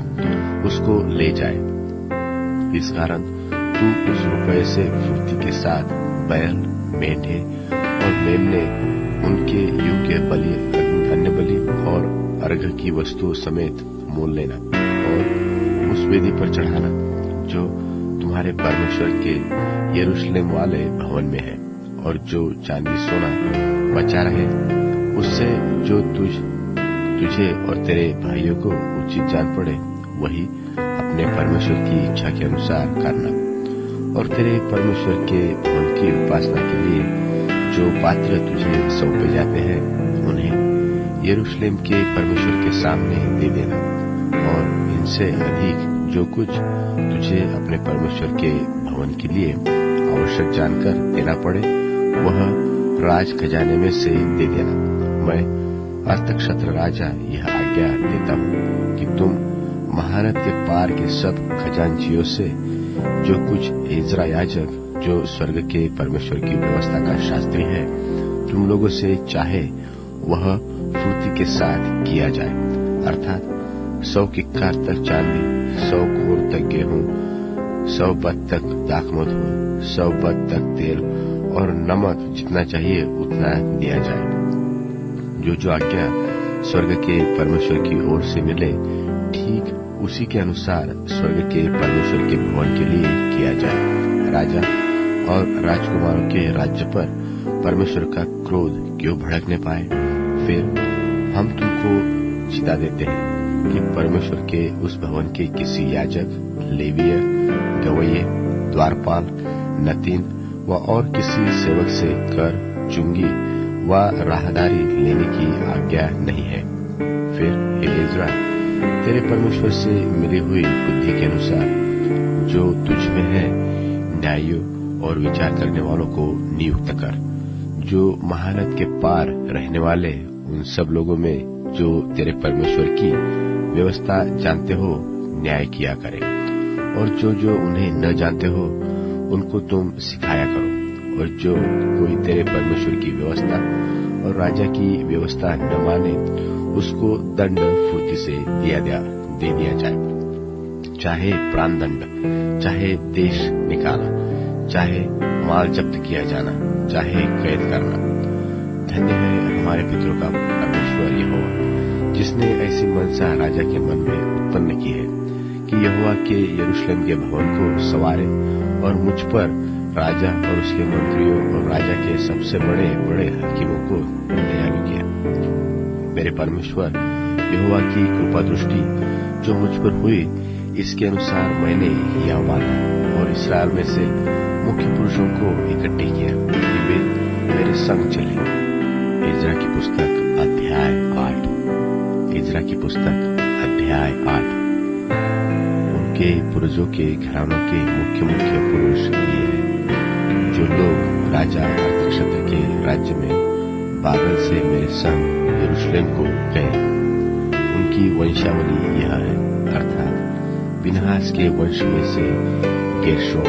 S1: उसको ले जाए। इस कारण तू उस रुपये से फुर्ती के साथ बैल, मेंढे और मेमने, उनके योग्य बलि, अन्य बलि और अर्घ की वस्तु समेत मोल लेना और उस वेदी पर चढ़ाना जो तुम्हारे परमेश्वर के यरूशलेम वाले भवन में है, और जो चांदी सोना बचा रहे उससे जो तुझे और तेरे भाइयों को उचित जान पड़े वही अपने परमेश्वर की इच्छा के अनुसार करना, और तेरे परमेश्वर के भवन की उपासना के लिए जो पात्र तुझे सौंपे जाते हैं उन्हें यरूशलेम के परमेश्वर के सामने दे देना, और इनसे अधिक जो कुछ तुझे अपने परमेश्वर के भवन के लिए आवश्यक जानकर देना पड़े वह राज खजाने में से दे देना। मैं अर्थक्षेत्र राजा यह आज्ञा देता हूँ कि तुम महारत के पार के सब खजांचियों से जो कुछ इज़रा याजक जो स्वर्ग के परमेश्वर की व्यवस्था का शास्त्री है तुम लोगों से चाहे वह फुर्ती के साथ किया जाए, अर्थात 100 किक्कार तक चांदी, 100 कोर तक गेहूं, 100 बत तक दाखमधु, 100 बत तक तेल और नमक जितना चाहिए उतना दिया जाए। जो आज्ञा स्वर्ग के परमेश्वर की ओर से मिले ठीक उसी के अनुसार स्वर्ग के परमेश्वर के भवन के लिए किया जाए। राजा और राजकुमारों के राज्य पर परमेश्वर का क्रोध क्यों भड़कने पाए? फिर हम तुमको चिता देते हैं कि परमेश्वर के उस भवन के किसी याजक, लेवीय, गवैये, द्वारपाल, नतीन व और किसी सेवक से कर, चुंगी व राहदारी लेने की आज्ञा नहीं है। फिर हे इज़रा, तेरे परमेश्वर से मिली हुई बुद्धि के अनुसार जो तुझ में है न्यायियों और विचार करने वालों को नियुक्त कर, जो महानद के पार रहने वाले उन सब लोगों में जो तेरे परमेश्वर की व्यवस्था जानते हो न्याय किया करे, और जो उन्हें न जानते हो उनको तुम सिखाया करो, और जो कोई तेरे परमेश्वर की व्यवस्था और राजा की व्यवस्था न माने उसको दंड फुर्ती से दे दिया जाए, चाहे प्राण दंड, चाहे देश निकाला, चाहे माल जब्त किया जाना, चाहे कैद करना। धन्य है हमारे पितरों का परमेश्वर यहोवा, जिसने ऐसी मनसा राजा के मन में उत्पन्न की है कि यहोवा के यरूशलेम के भवन को संवारे, और मुझ पर राजा और उसके मंत्रियों और राजा के सबसे बड़े बड़े हकीमों को दयालु किया। मेरे परमेश्वर यहोवा की कृपा दृष्टि जो मुझ पर हुई इसके अनुसार मैंने हिया बांधा और इस्राएल में से मुख्य पुरुषों को इकट्ठे किया कि वे मेरे संग चले। इज़रा की पुस्तक अध्याय 8। इज़रा की पुस्तक अध्याय 8। उनके पूर्वजों के घरानों के मुख्य पुरुष ये हैं जो लोग राजा अर्थक्षेत्र के राज्य में बाबेल से मेरे संग यरूशलेम को गए। उनकी वंशावली यह है, अर्थात बिन्हास के वंश में से गेर्शोम,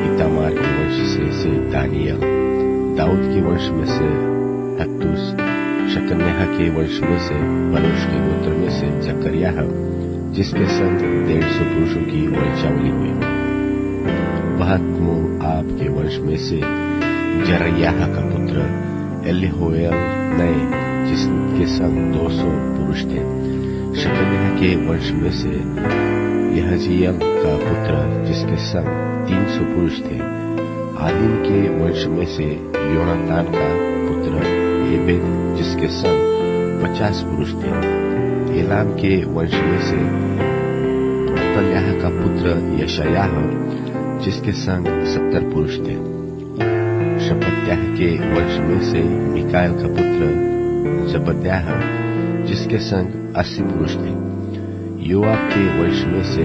S1: इतामार के वंश से दानियल, दाऊद के वंश में से हत्तूस, शकन्याह के वंश में से बलोश के गोत्र में से जकरियाह, जिसके संग 150 पुरुषों की वंशावली हुई। बहत्मोआब के वंश में से जरयाह का पुत्र एलीहोएल नए, जिसके संग 200 पुरुष थे। शकन्याह के वंश में से यहजीएल का पुत्र, जिसके संग 300 पुरुष थे। आदीन के वंश में से योनातान का पुत्र एबेद, जिसके संग 50 पुरुष थे। एलाम के वंश में से अतल्याह का पुत्र यशायाह, जिसके संग 70 पुरुष थे। शपत्याह के वंश में से मिकाएल का पुत्र जबद्याह, जिसके संग 80 पुरुष थे। योआब के वंश में से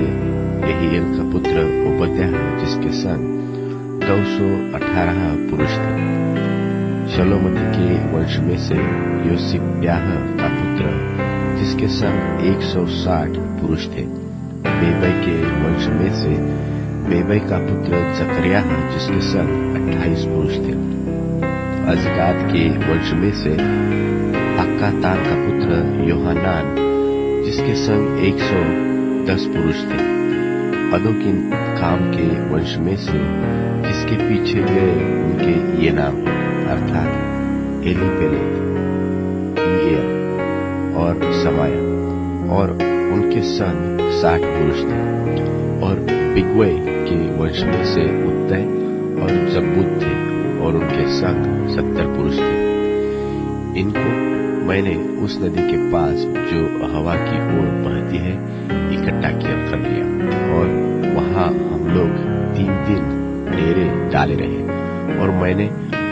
S1: यहीएल का पुत्र ओबद्याह, जिसके संग 218 पुरुष थे। शलोमती के वंश में से योसिब्याह का पुत्र, जिसके संग 160 पुरुष थे। बेबै के वंश में से बेबै का पुत्र जकरियाह, जिसके संग 28 पुरुष थे। अजगाद के वंश में से अक्कातान का पुत्र योहानान, जिसके संग 110 पुरुष थे। अदोकिन काम के वंश में से जिसके पीछे गए उनके ये नाम, अर्थात एलीपेलेत, ईएल और समाया, और उनके संग 60 पुरुष थे। और बिग्वै के वंश में से उत्तय और जब्बूद थे, और उनके संग 70 पुरुष थे। इनको मैंने उस नदी के पास जो हवा की ओर बहती है इकट्ठा कर लिया, और वहां हम लोग 3 दिन डेरे डाले रहे। और मैंने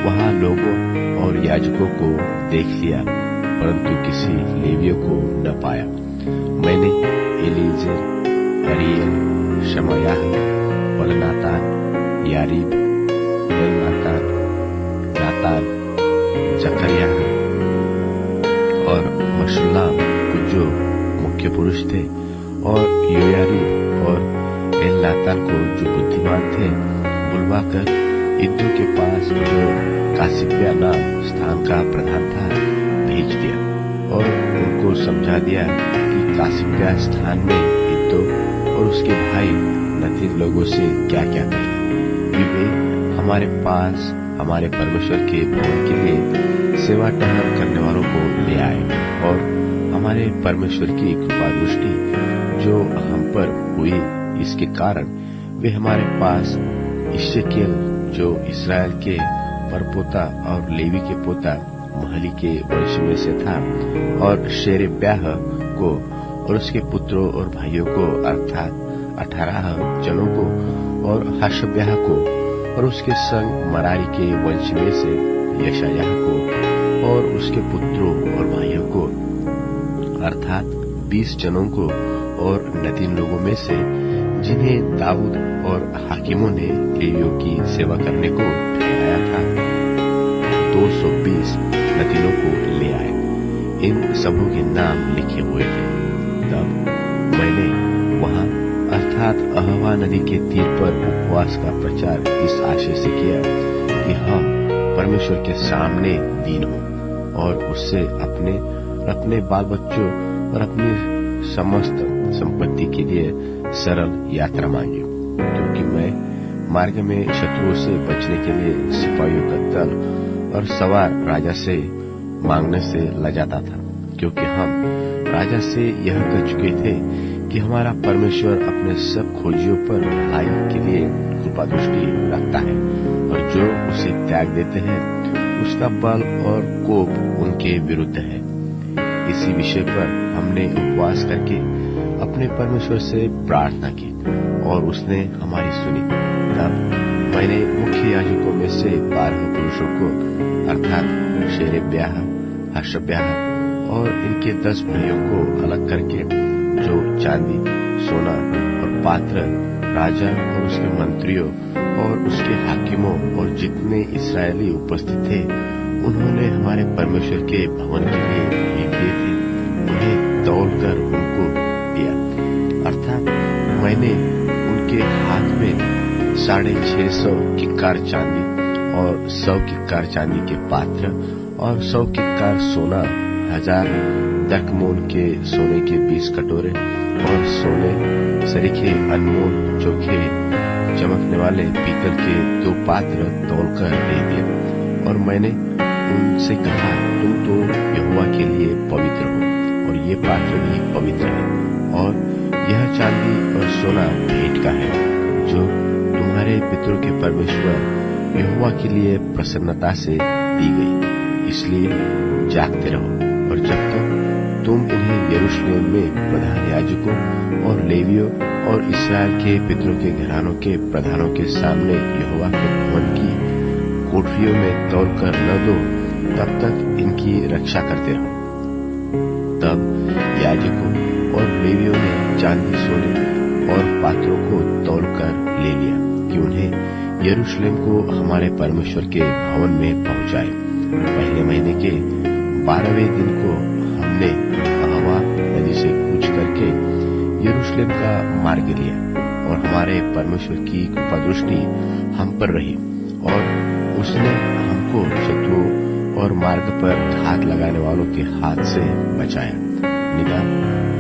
S1: वहां लोगों और याजकों को देख लिया, परंतु किसी लेवियों को न पाया। मैंने एलीजेर, अरियल, शमयाह, वलनातान, यारीब, एलनातान, नातान, जकरिया और मशुल्लाम को जो मुख्य पुरुष थे, और योयारीब और एलनातान को जो बुद्धिमान थे, बुलवाकर इद्दो के पास जो कासिप्या नाम स्थान का प्रधान था भेज दिया, और उनको समझा दिया कि कासिप्या स्थान में इद्दो और उसके भाई नतीन लोगों से क्या क्या कहना, कि वे हमारे पास हमारे परमेश्वर के भवन के लिए सेवा टहल करने वालों को ले आए, और हमारे परमेश्वर की कृपा दृष्टि जो हम पर हुई, इसके कारण वे हमारे पास इश्शेकेल जो इसराइल के परपोता और लेवी के पोता महली के वंश में से था, और शेरेब्याह को और उसके पुत्रों और भाइयों को अर्थात 18 जनों को, और हशब्याह को और उसके संग मरारी के वंश में से यशायाह को और उसके पुत्रों और भाइयों को अर्थात 20 जनों को, और नतीन लोगों में से जिन्हें दाऊद और हाकिमों ने लेवियों की सेवा करने को ठहराया था 220 नतीनों को ले आए। इन सबों के नाम लिखे हुए थे। तब मैंने वहां अर्थात अहवा नदी के तीर पर उपवास का प्रचार इस आशय से किया कि हम परमेश्वर के सामने दीन हों, और उससे अपने बाल बच्चों और अपनी समस्त संपत्ति के लिए सरल यात्रा मांगे, क्योंकि मैं मार्ग में शत्रुओं से बचने के लिए सिपाहियों का दल और सवार राजा से मांगने से लजाता था, क्योंकि हम राजा से यह कह चुके थे कि हमारा परमेश्वर अपने सब खोजियों पर भलाई के लिए कृपा दृष्टि रखता है, और जो उसे त्याग देते हैं उसका बल और कोप उनके विरुद्ध है। इसी विषय पर हमने उपवास करके अपने परमेश्वर से प्रार्थना की, और उसने हमारी सुनी। तब मैंने मुख्य याजकों में से 12 पुरुषों को अर्थात शेरेब्याह, हशब्याह और इनके 10 भाइयों को अलग करके, जो चांदी, सोना और पात्र, राजा और उसके मंत्रियों और उसके हाकिमों और जितने इस्राएली उपस्थित थे, उन्होंने हमारे परमेश्वर के भवन के लिए भेज दिए थे, उन्हें तौलकर उनको दिया। अर्थात मैंने उनके हाथ में 650 किक्कार चांदी और 100 किक्कार चांदी के पात्र और 100 किक्कार सोना, 1000 दकमोल के सोने के 20 कटोरे और सोने सरीखे अनमोल चोखे चमकने वाले पीतल के 2 पात्र तौलकर दे दिए। और मैंने उनसे कहा, तुम तो यहोवा के लिए पवित्र हो, और ये पात्र भी पवित्र है, और यह चांदी और सोना भेंट का है जो तुम्हारे पितरों के परमेश्वर यहोवा के लिए प्रसन्नता से दी गई। इसलिए जागते रहो, और जब तक तुम इन्हें यरूशलेम में प्रधान याजकों और लेवियों और इस्राएल के पितरों के घरानों के प्रधानों के सामने यहोवा के भवन की कोठरियों में तौलकर न दो, तब तक इनकी रक्षा करते रहो। तब याजकों और लेवियों ने चांदी, सोने और पात्रों को तौलकर ले लिया कि उन्हें यरूशलेम को हमारे परमेश्वर के भवन में पहुंचाए। पहले महीने के 12वें दिन को हमने अहवा नदी से कूच करके यरूशलेम का मार्ग लिया, और हमारे परमेश्वर की कृपा दृष्टि हम पर रही, और उसने हमको शत्रुओं और मार्ग पर घात लगाने वालों के हाथ से बचाया। निदान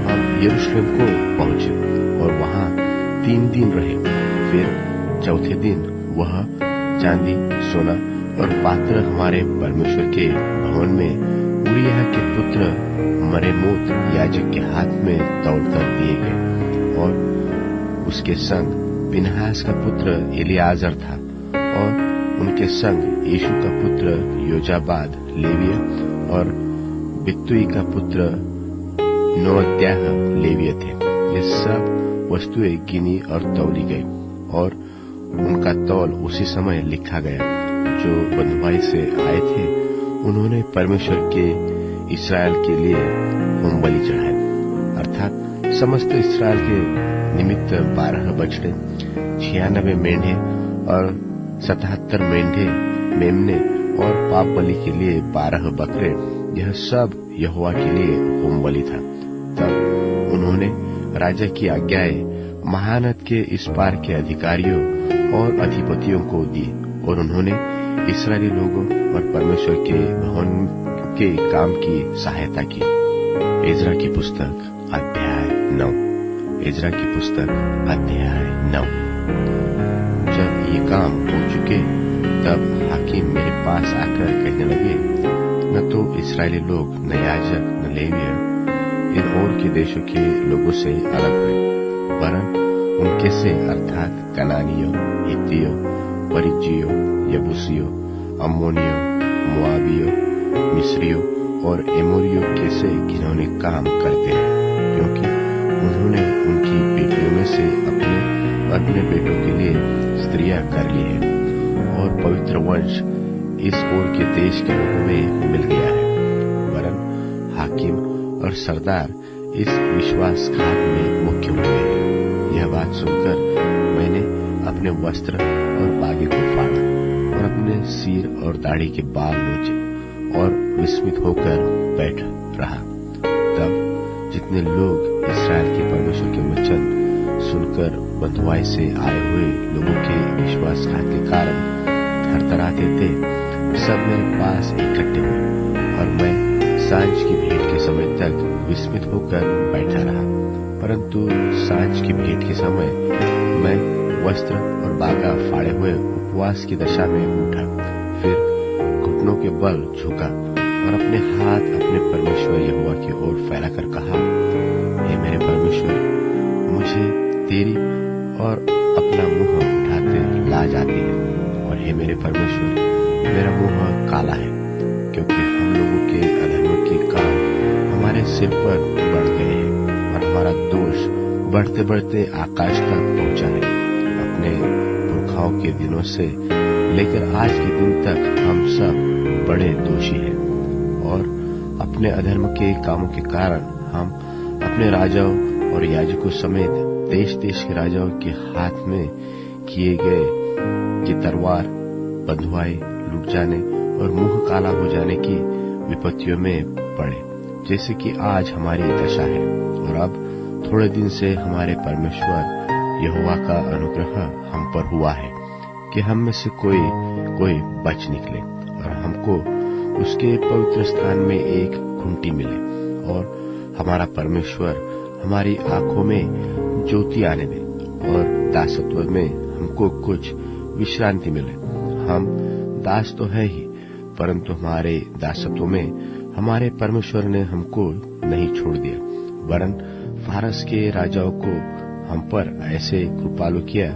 S1: हम यरूशलेम को पहुंचे और वहां 3 दिन रहे। फिर चौथे दिन वह चांदी, सोना और पात्र हमारे परमेश्वर के भवन में उरिय्याह के पुत्र मरेमोत याजक के हाथ में तौलकर दिए गए, और उसके संग पिनहास का पुत्र एलियाजर था, और उनके संग यीशु का पुत्र योजाबाद लेविया और बित्तुई का पुत्र नोअद्याह लेवीय थे। ये सब वस्तुएं गिनी और तौली गई और उनका तौल उसी समय लिखा गया। जो बंधुआई से आए थे उन्होंने परमेश्वर के इस्राएल के लिए होम बलि चढ़ाए, अर्थात समस्त इस्राएल के निमित्त 12 बछड़े, 96 मेंढे और 77 मेमने और पाप बलि के लिए 12 बकरे। यह सब यहोवा के लिए होम बलि था। तब उन्होंने राजा की आज्ञाएं महानद के इस पार के अधिकारियों और अधिपतियों को दी और उन्होंने इस्राएली लोगों और परमेश्वर के भवन के काम की सहायता की। एज्रा की पुस्तक अध्याय 9। एज्रा की पुस्तक अध्याय 9। जब ये काम हो चुके तब हाकिम मेरे पास आकर कहने लगे, न तो इस्राएली लोग, न याजक, न लेवीय इन और के देशों के लोगों से अलग हुए, वरन उनके से अर्थात कनानियों, हित्तियों, परिज्जियों, यबूसियों, अम्मोनियों, मोआबियों, मिस्रियों और एमोरियों के से घिनौने काम करते हैं, क्योंकि उन्होंने उनकी बेटियों में से अपने बेटों के लिए स्त्रियां कर ली है और पवित्र वंश इस ओर के देश के लोगों में मिल गया है। वरन हाकिम और सरदार इस विश्वासघात में मुख्य हुए हैं। यह बात सुनकर मैंने अपने वस्त्र और बागे को फाड़ा और अपने सिर और दाढ़ी के बाल नोचे और विस्मित होकर बैठ रहा। तब जितने लोग इस्राएल के परमेश्वर के वचन सुनकर बंधुआई से आए हुए लोगों के विश्वासघात के कारण थरथराते थे, सब मेरे पास इकट्ठे हुए और मैं सांझ की भेंट के समय तक विस्मित होकर बैठा रहा। परंतु सांझ की भेंट के समय मैं वस्त्र और बागा फाड़े हुए उपवास की दशा में उठा, फिर घुटनों के बल झुका और अपने हाथ अपने परमेश्वर यहोवा की ओर फैलाकर कहा, हे मेरे परमेश्वर, मुझे तेरी और अपना मुंह उठाते लाज आती है, और हे मेरे परमेश्वर, मेरा मुंह काला है, क्योंकि हम लोगों के अधर्म के काम हमारे सिर पर बढ़ गए हैं और हमारा दोष बढ़ते बढ़ते आकाश तक पहुंचा है। अपने पुरखाओं के दिनों से लेकर आज के दिन तक हम सब बड़े दोषी हैं और अपने अधर्म के कामों के कारण हम अपने राजाओं और याजकों समेत देश देश के राजाओं के हाथ में किए गए कि तलवार, बंधुआई, लुट जाने और मुंह काला हो जाने की विपत्तियों में पड़े, जैसे कि आज हमारी दशा है। और अब थोड़े दिन से हमारे परमेश्वर यहोवा का अनुग्रह हम पर हुआ है कि हम में से कोई बच निकले और हमको उसके पवित्र स्थान में एक खूंटी मिले और हमारा परमेश्वर हमारी आंखों में ज्योति आने दे और दासत्व में हमको कुछ विश्रांति मिले। हम दास तो है ही, परंतु हमारे दासत्व में हमारे परमेश्वर ने हमको नहीं छोड़ दिया, वरन फारस के राजाओं को हम पर ऐसे कृपालु किया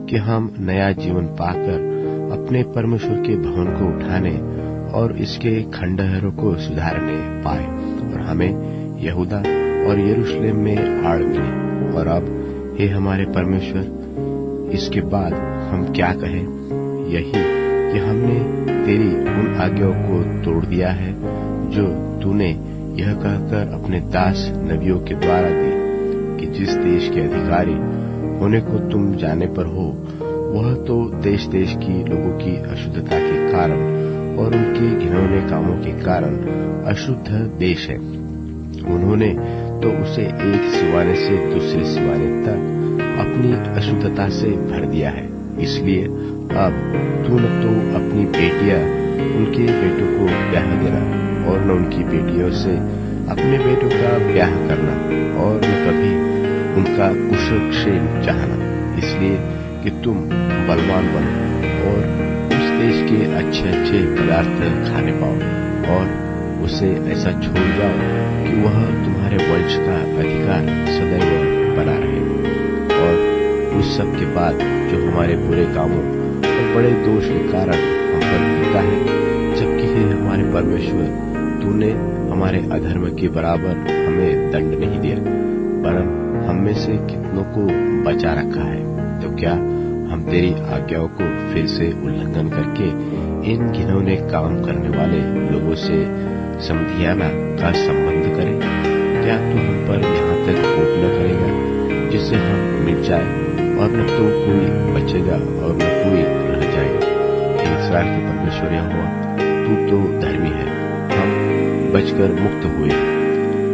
S1: कि हम नया जीवन पाकर अपने परमेश्वर के भवन को उठाने और इसके खंडहरों को सुधारने पाए और हमें यहूदा और यरूशलेम में आड़ मिली। और अब हे हमारे परमेश्वर, इसके बाद हम क्या कहें? यही कि हमने तेरी उन आज्ञाओं को तोड़ दिया है जो तूने यह कहकर अपने दास नबियों के द्वारा दी कि जिस देश के अधिकारी होने को तुम जाने पर हो, वह तो देश देश की लोगों की अशुद्धता के कारण और उनके घिनौने कामों के कारण अशुद्ध देश है। उन्होंने तो उसे एक सिवाने से दूसरे सिवाने तक अपनी अशुद्धता से भर दिया है। इसलिए अब तू न तो अपनी बेटियां उनके बेटों को ब्याह देना और न उनकी बेटियों से अपने बेटों का ब्याह करना और न कभी उनका कुशलक्षेम चाहना, इसलिए कि तुम बलवान बनो और उस देश के अच्छे अच्छे पदार्थ खाने पाओ और उसे ऐसा छोड़ जाओ कि वह तुम्हारे वंश का अधिकार सदैव बना रहे। और उस सब के बाद जो हमारे बुरे कामों और बड़े दोष के कारण हम पर बीता है, जबकि हे हमारे परमेश्वर, तूने हमारे अधर्म के बराबर हमें दंड नहीं दिया, वरन हम में से कितनों को बचा रखा है। तो क्या हम तेरी आज्ञाओं को फिर से उल्लंघन करके इन घिनौने काम करने वाले लोगों से समधियाना का संबंध करें? क्या तू हम पर यहाँ तक कोप न करेगा जिससे हम मिट जाए, और न तो कोई बचेगा और न कोई रह जाएगा? हे इस्राएल के परमेश्वर यहोवा, तू तो धर्मी है, हम बचकर मुक्त हुए।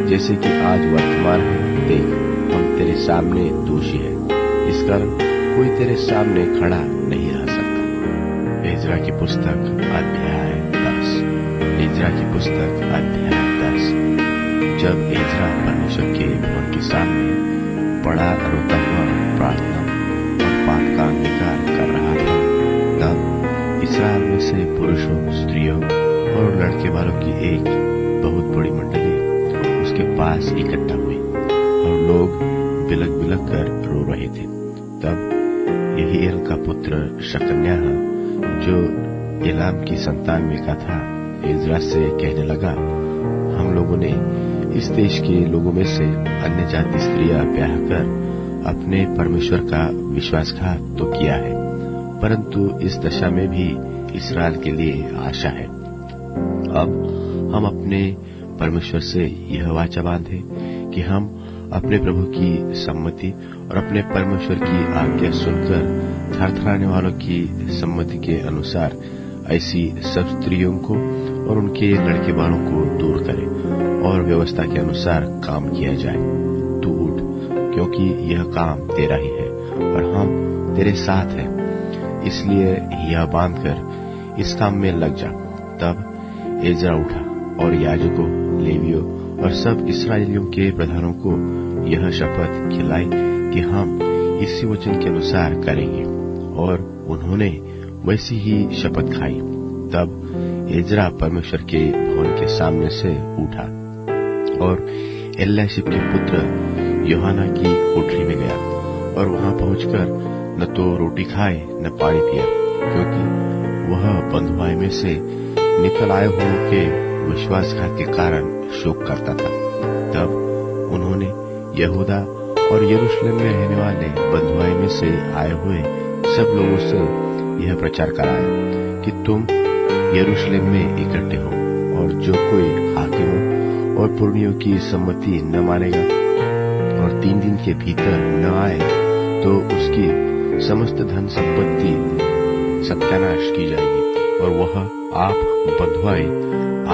S1: जैसे कि आज वर्तमान है, देख हम तेरे सामने दोषी है, इस कारण कोई तेरे सामने खड़ा नहीं रह सकता। एज्रा की पुस्तक अध्याय 10। एज्रा की पुस्तक अध्याय 10। जब एज्रा परमेश्वर के भवन के सामने बड़ा रोता हुआ प्रार्थना और पाप का अंगीकार कर रहा था, तब इस्राएल में से पुरुषों, स्त्रियों और लड़के वालों की एक बहुत बड़ी मंडली उसके पास इकट्ठा हुई और लोग बिलक बिलक कर रो रहे थे। तब यहीएल का पुत्र शकन्याह, जो एलाम की संतान में का था, एज्रा से कहने लगा, हम लोगों ने इस देश के लोगों में से अन्य जाति स्त्रियां ब्याह कर अपने परमेश्वर का विश्वासघात तो किया है, परंतु इस दशा में भी इस्राएल के लिए आशा है। अब हम अपने परमेश्वर से यह वाचा बांधे कि हम अपने प्रभु की सम्मति और अपने परमेश्वर की आज्ञा सुनकर थरथराने वालों की सम्मति के अनुसार ऐसी सब स्त्रियों को और उनके लड़के वालों को दूर करें और व्यवस्था के अनुसार काम किया जाए। तू उठ, क्योंकि यह काम तेरा ही है और हम तेरे साथ हैं, इसलिए यह बांधकर इस काम में लग जा। तब एज्रा उठा और याजकों, लेवियों और सब इस्राएलियों के प्रधानों को यह शपथ खिलाई कि हम इसी वचन के अनुसार करेंगे, और उन्होंने वैसी ही शपथ खाई। तब एज्रा परमेश्वर के भवन के सामने से उठा और एल्याशिब के पुत्र यूहन्ना की कोठरी में गया और वहां पहुंचकर न तो रोटी खाए न पानी पिया, क्योंकि वह बंधुआई में से निकल आए हुओं के विश्वासघात के कारण शोक करता था। तब उन्होंने यहूदा और यरूशलेम में रहने वाले बंधुआई में से आए हुए सब लोगों से यह प्रचार कराया कि तुम यरूशलेम में इकट्ठे हो, और जो कोई हाकिमों और पुरनियों की सम्मति न मानेगा और 3 दिन के भीतर न आए तो उसकी समस्त धन संपत्ति सत्यानाश की जाएगी और वह आप बंधुआई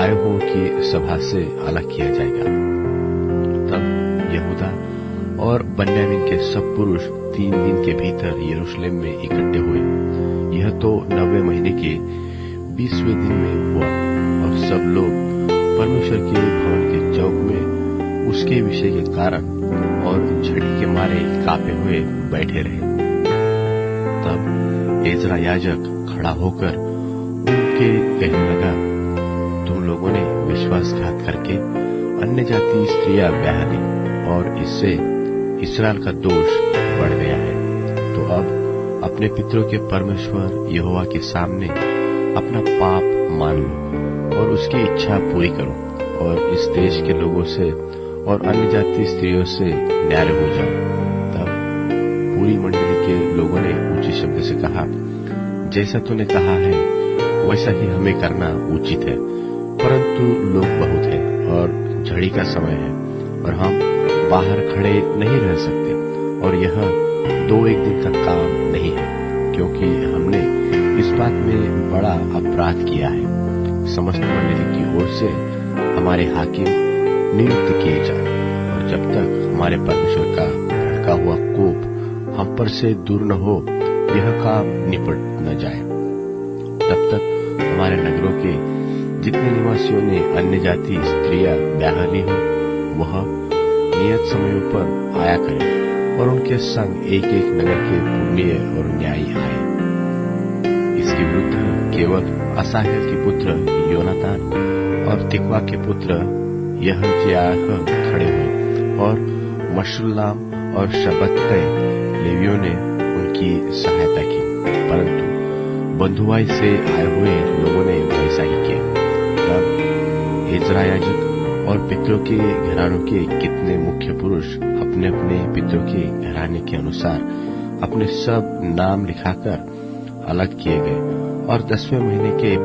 S1: आए हुओं की सभा से अलग किया जाएगा। तब यहूदा और बन्यामीन के सब पुरुष 3 दिन के भीतर यरूशलेम में इकट्ठे हुए। यह तो 90 महीने के 20वें दिन में हुआ, और सब लोग परमेश्वर के भवन के चौक में उसके विषय के कारण और झड़ी के मारे कांपे हुए बैठे रहे। तब एज्रा याजक खड़ा होकर उनके कहने लगा, तुम लोगों ने विश्वासघात करके अन्य जाति स्त्रियां ब्याह ली और इससे इस्राएल का दोष बढ़ गया है। तो अब अपने पितरों के परमेश्वर यहोवा के सामने अपना पाप मान लो और उसकी इच्छा पूरी करो, और इस देश के लोगों से और अन्य जाति स्त्रियों से न्यारे हो जाओ। तब पूरी मंडली के लोगों ने ऊंचे शब्द से कहा, जैसा तूने कहा है वैसा ही हमें करना उचित है, परंतु लोग बहुत हैं और झड़ी का समय है और हम बाहर खड़े नहीं रह सकते, और यह 2-1 दिन का काम नहीं है, क्योंकि हमने इस बात में बड़ा अपराध किया है। समस्त मंडली की ओर से हमारे हाकिम नियुक्त किए जाए, और जब तक हमारे परमेश्वर का भड़का हुआ कोप हम पर से दूर न हो, यह काम निपट न जाए, तब तक हमारे नगरों के जितने निवासियों ने अन्य जाति स्त्रियां ब्याह ली हो, वह नियत समयों पर आया करें और उनके संग एक एक नगर के पुण्य और न्यायी आए। इसके विरुद्ध केवल असाहेल के पुत्र योनातान और तिकवा के पुत्र यहजयाह खड़े हुए, और मशुल्लाम और शबत्तै लेवियों ने उनकी सहायता की, परंतु बंधुआई से आए हुए लोगों ने वैसा ही किया। तब एज्रा याजक और पितरों के घरानों के कितने मुख्य पुरुष अपने अपने पितरों के घराने के अनुसार अपने सब नाम लिखाकर अलग किए गए और 10वें महीने के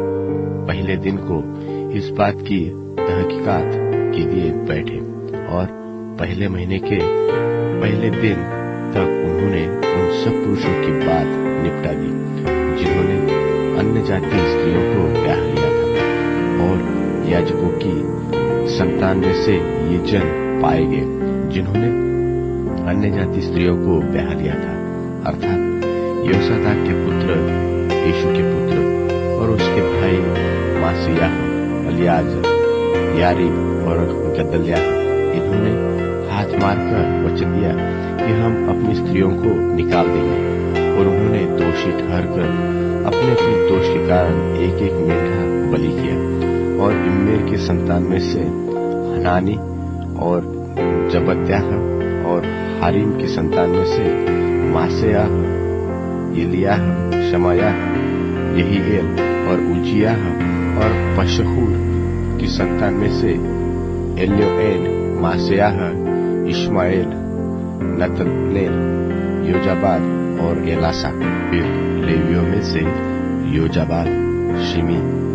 S1: पहले दिन को इस बात की तहकीकात के लिए बैठे और पहले महीने के पहले दिन तक उन्होंने उन सब पुरुषों की बात निपटा दी जिन्होंने अन्य जाति स्त्रियों को ब्याह लिया था। और याजकों की संतान में से ये जन पाए गए जिन्होंने अन्य जाति स्त्रियों को ब्याह लिया था, अर्थात योसादाक के पुत्र, यीशु के पुत्र और उसके भाई मासियाह, अलियाजर, यारीब और गदल्याह। इन्होंने हाथ मारकर वचन दिया कि हम अपनी स्त्रियों को निकाल देंगे और उन्होंने दोषी ठहरकर अपने अपने दोष के कारण एक एक मेढ़ा बलि किया। और इम्मेर के संतान में से हनानी और जबद्याह और हारिम की संतान में से मासेयाह, एलियाह, शमायाह, यहीएल और उजियाह और पशहूर की संतान में से एल्योएन, मासेयाह, इश्माएल, नतनेल, योजाबाद और एलासा। फिर लेवियों में से योजाबाद, शिमी,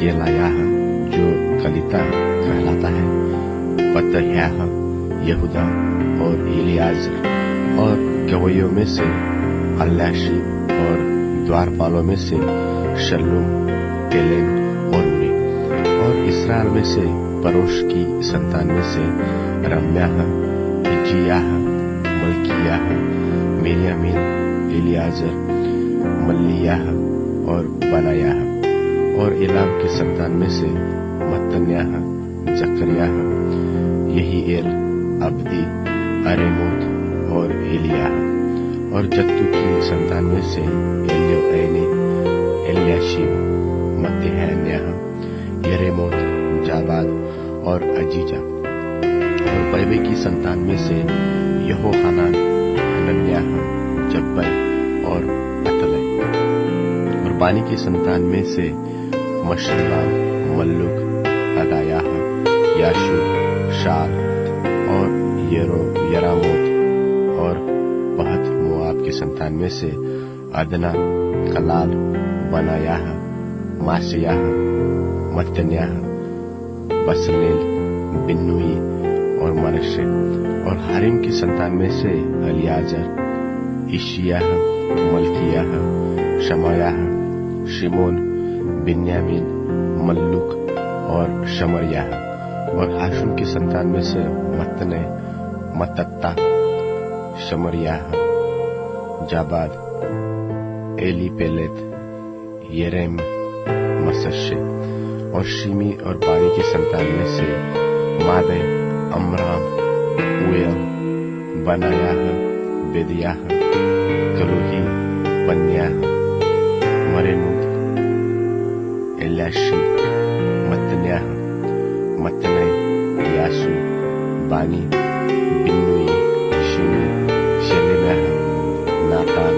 S1: केलायाह जो कलिता कहलाता है, पतह्याह, यहूदा और एलियाजर। और गवैयों में से अल्याशीब और द्वारपालों में से शल्लूम, तेलेम और उरी। और इस्राएल में से परोश की संतान में से रम्याह, हिजियाह, मल्कियाह, मिर्यामीन, एलियाजर, मल्लियाह और बनायाह। और एलाम की संतान में से मत्तन्याह, जकरियाह, यहीएल, अब्दी, अरेमोत और एलियाह। और जत्तू की संतान में से एल्योएने, एल्याशीब, मत्तिह्यान्याह, यरेमोत, जाबाद और अजीजा। और बलवे की संतान में से यहोहानान, हनन्याह, जब्बै और अतलै। और बानी की संतान में से मशल्लाम, मल्लुक, अदायाह, याशूब, शाल और यरामोत। और बहत मोआब की संतान में से अदना, कलाल, बनायाह, मासियाह, मत्तन्याह, बसलेल, बिन्नुई और मनश्शे। और हारिम की संतान में से अलियाजर, इशियाह, मल्कियाह, शमायाह, शिमोन, बिन्यामीन, मल्लुक और शमरियाह। और हाशुम की संतान में से मत्तने, मत्तत्ता, शमरियाह, जाबाद, एलीपेलेत, येरेम, मसश्शे। और शिमी और बानी की संतान में से मादै, अमराम, उयल, बनायाह, बेदियाह, कलूही, बन्याह, मरेमोत, एल्याशीब, मत्तन्याह, मत्तनै, यासू, बानी, बिन्नुई, शिमी, शेलेम्याह, नातान,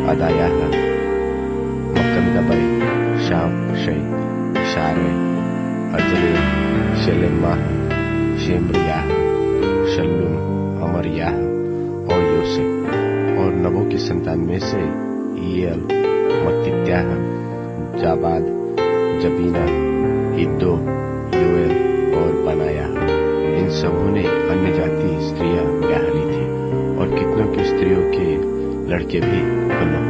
S1: अदायाह, मकंदबै, शामशै, शारै, अजरे, शेलेमाह, शेमरियाह, शल्लूम, अमरियाह और योसेफ। और नबो की संतान में से ईएल, मत्तित्याह, जाबाद, जबीना, इद्दो, योएल और बनायाह। इन सबों ने अन्य जाति स्त्रियां ब्याह ली थी और कितनों की स्त्रियों के लड़के भी उत्पन्न